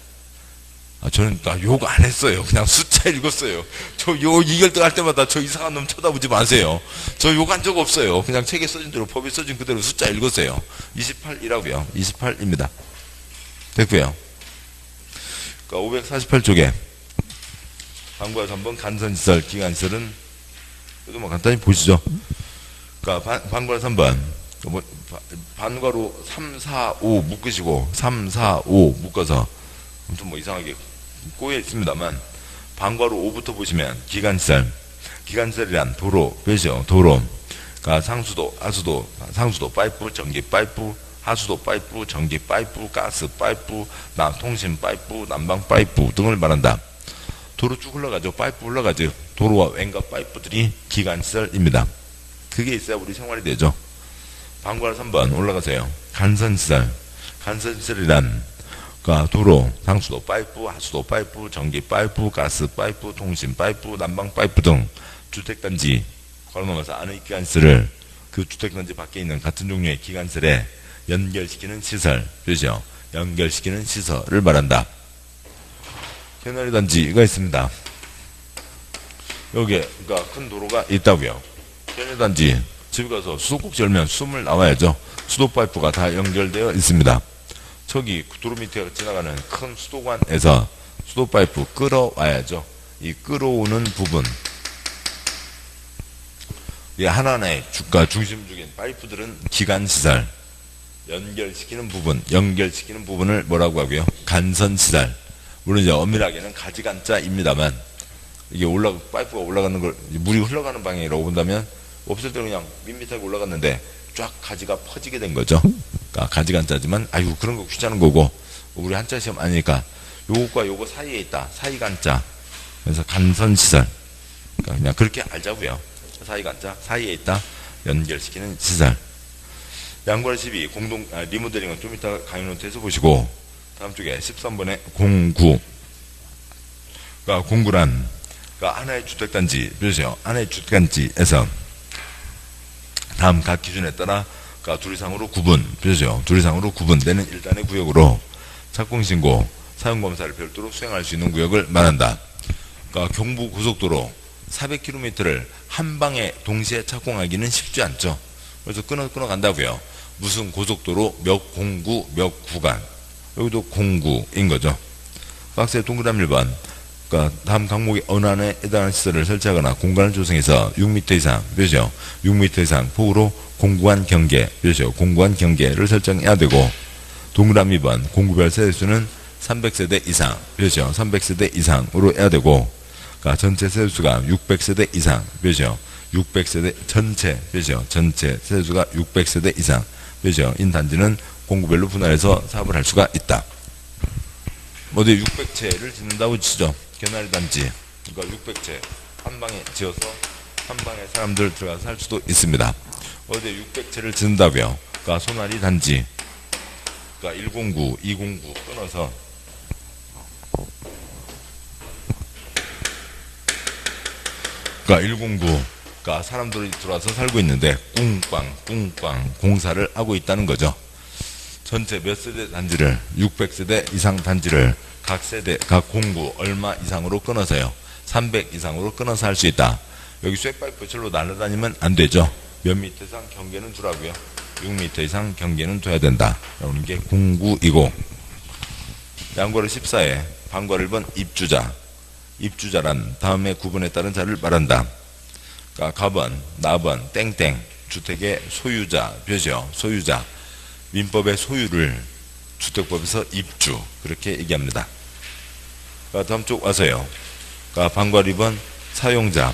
저는 욕 안 했어요. 그냥 숫자 읽었어요. 저 이결등 할 때마다 저 이상한 놈 쳐다보지 마세요. 저 욕 한 적 없어요. 그냥 책에 써진 대로, 법에 써진 그대로 숫자 읽었어요. 28이라고요. 28입니다. 됐고요. 그러니까 548쪽에 방과 3번 간선시설, 기간시설은 그래도 뭐 간단히 보시죠. 그러니까 반괄 3번 반괄호 3, 4, 5 묶으시고 3, 4, 5 묶어서 좀 뭐 이상하게 꼬여 있습니다만, 반괄호 5부터 보시면 기간시설이란 도로, 그죠? 도로. 그러니까 상수도, 하수도, 상수도 파이프, 전기 파이프, 하수도 파이프, 전기 파이프, 가스 파이프, 통신 파이프, 난방 파이프 등을 말한다. 도로 쭉 흘러가죠. 파이프 흘러가죠. 도로와 왼각 파이프들이 기간시설입니다. 그게 있어야 우리 생활이 되죠. 반괄 3번 올라가세요. 간선시설이란 그러니까 도로, 상수도 파이프, 하수도 파이프, 전기 파이프, 가스 파이프, 통신 파이프, 난방 파이프 등 주택단지 걸어넘어서 안의 기간시설을 그 주택단지 밖에 있는 같은 종류의 기간시설에 연결시키는 시설, 그렇죠? 연결시키는 시설을 말한다. 개나리 단지가 있습니다. 여기에 그러니까 큰 도로가 있다고요. 개나리 단지 집에 가서 수도꼭지 열면 숨을 나와야죠. 수도 파이프가 다 연결되어 있습니다. 저기 도로 밑에 지나가는 큰 수도관에서 수도 파이프 끌어와야죠. 이 끌어오는 부분, 이 하나하나의 중심적인 파이프들은 기간시설, 연결시키는 부분을 뭐라고 하고요? 간선시설. 물론 이제 엄밀하게는 가지간자입니다만, 이게 파이프가 올라가는 걸, 물이 흘러가는 방향이라고 본다면, 없을 때는 그냥 밋밋하게 올라갔는데, 쫙 가지가 퍼지게 된 거죠. 그러니까 가지간자지만, 아이고, 그런 거 귀찮은 거고, 우리 한자 시험 아니니까, 요것과 요거 사이에 있다. 사이간자. 그래서 간선시설. 그러니까 그냥 그렇게 알자고요. 사이간자, 사이에 있다. 연결시키는 시설. 양괄 12, 리모델링은 좀 이따 강의 노트에서 보시고, 다음 쪽에 13번에 공구. 그러니까 공구란, 그러니까 하나의 주택단지, 그렇죠? 하나의 주택단지에서 다음 각 기준에 따라 그러니까 둘 이상으로 구분, 그렇죠? 둘 이상으로 구분되는 일단의 구역으로 착공신고, 사용검사를 별도로 수행할 수 있는 구역을 말한다. 그러니까 경부고속도로 400km를 한 방에 동시에 착공하기는 쉽지 않죠. 그래서 끊어 간다고요. 무슨 고속도로, 몇 공구, 몇 구간. 여기도 공구인 거죠. 박스의 동그라미 1번. 그러니까 다음 항목의 어느 안에 해당하는 시설을 설치하거나 공간을 조성해서 6m 이상, 뼈죠. 6m 이상 폭으로 공구한 경계, 뼈죠. 공구한 경계를 설정해야 되고, 동그라미 2번. 공구별 세대수는 300세대 이상, 뼈죠. 300세대 이상으로 해야 되고, 그러니까 전체 세대수가 600세대 이상, 뼈죠. 600세대 전체, 뼈죠. 전체 세대수가 600세대 이상, 뼈죠. 인 단지는 공구별로 분할해서 사업을 할 수가 있다. 어디 600채를 짓는다고 치죠. 개나리 단지. 그러니까 600채 한 방에 지어서 한 방에 사람들 들어가서 살 수도 있습니다. 어디 600채를 짓는다고요. 그러니까 소나리 단지. 그러니까 109, 209 끊어서 그러니까 109. 그러니까 사람들이 들어와서 살고 있는데 꿍꽝 공사를 하고 있다는 거죠. 전체 몇 세대 단지를 600세대 이상 단지를 각 세대 각 공구 얼마 이상으로 끊어서요. 300 이상으로 끊어서 할 수 있다. 여기 쇠파이프 철로 날아다니면 안 되죠. 몇 미터 이상 경계는 두라고요. 6m 이상 경계는 둬야 된다. 라는 게 공구이고, 양괄호 14에 방괄호 1번 입주자. 입주자란 다음에 구분에 따른 자를 말한다. 그러니까 가번, 나번, 땡땡 주택의 소유자, 벼죠. 소유자. 민법의 소유를 주택법에서 입주 그렇게 얘기합니다. 그러니까 다음 쪽 와서요. 그러니까 방괄 2번 사용자.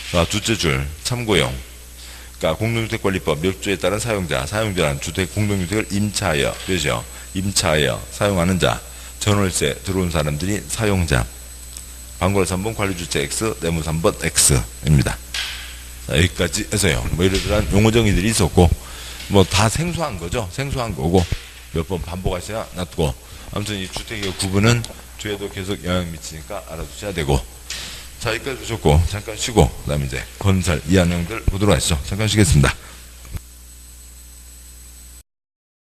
그러니까 둘째 줄 참고용. 그러니까 공동주택관리법 몇 조에 따른 사용자. 사용자란 주택 공동주택을 임차하여, 벼죠. 임차하여 사용하는 자. 전월세 들어온 사람들이 사용자. 방괄호 3번 관리주체 X, 내무 3번 X입니다. 자, 여기까지 해서요. 뭐 이러한 용어 정의들이 있었고, 뭐 다 생소한 거죠. 생소한 거고, 몇 번 반복하셔야 낫고, 아무튼 이 주택의 구분은 뒤에도 계속 영향 미치니까 알아두셔야 되고. 자, 여기까지 보셨고, 잠깐 쉬고, 그 다음에 이제 건설 이하 내용들 보도록 하시죠. 잠깐 쉬겠습니다.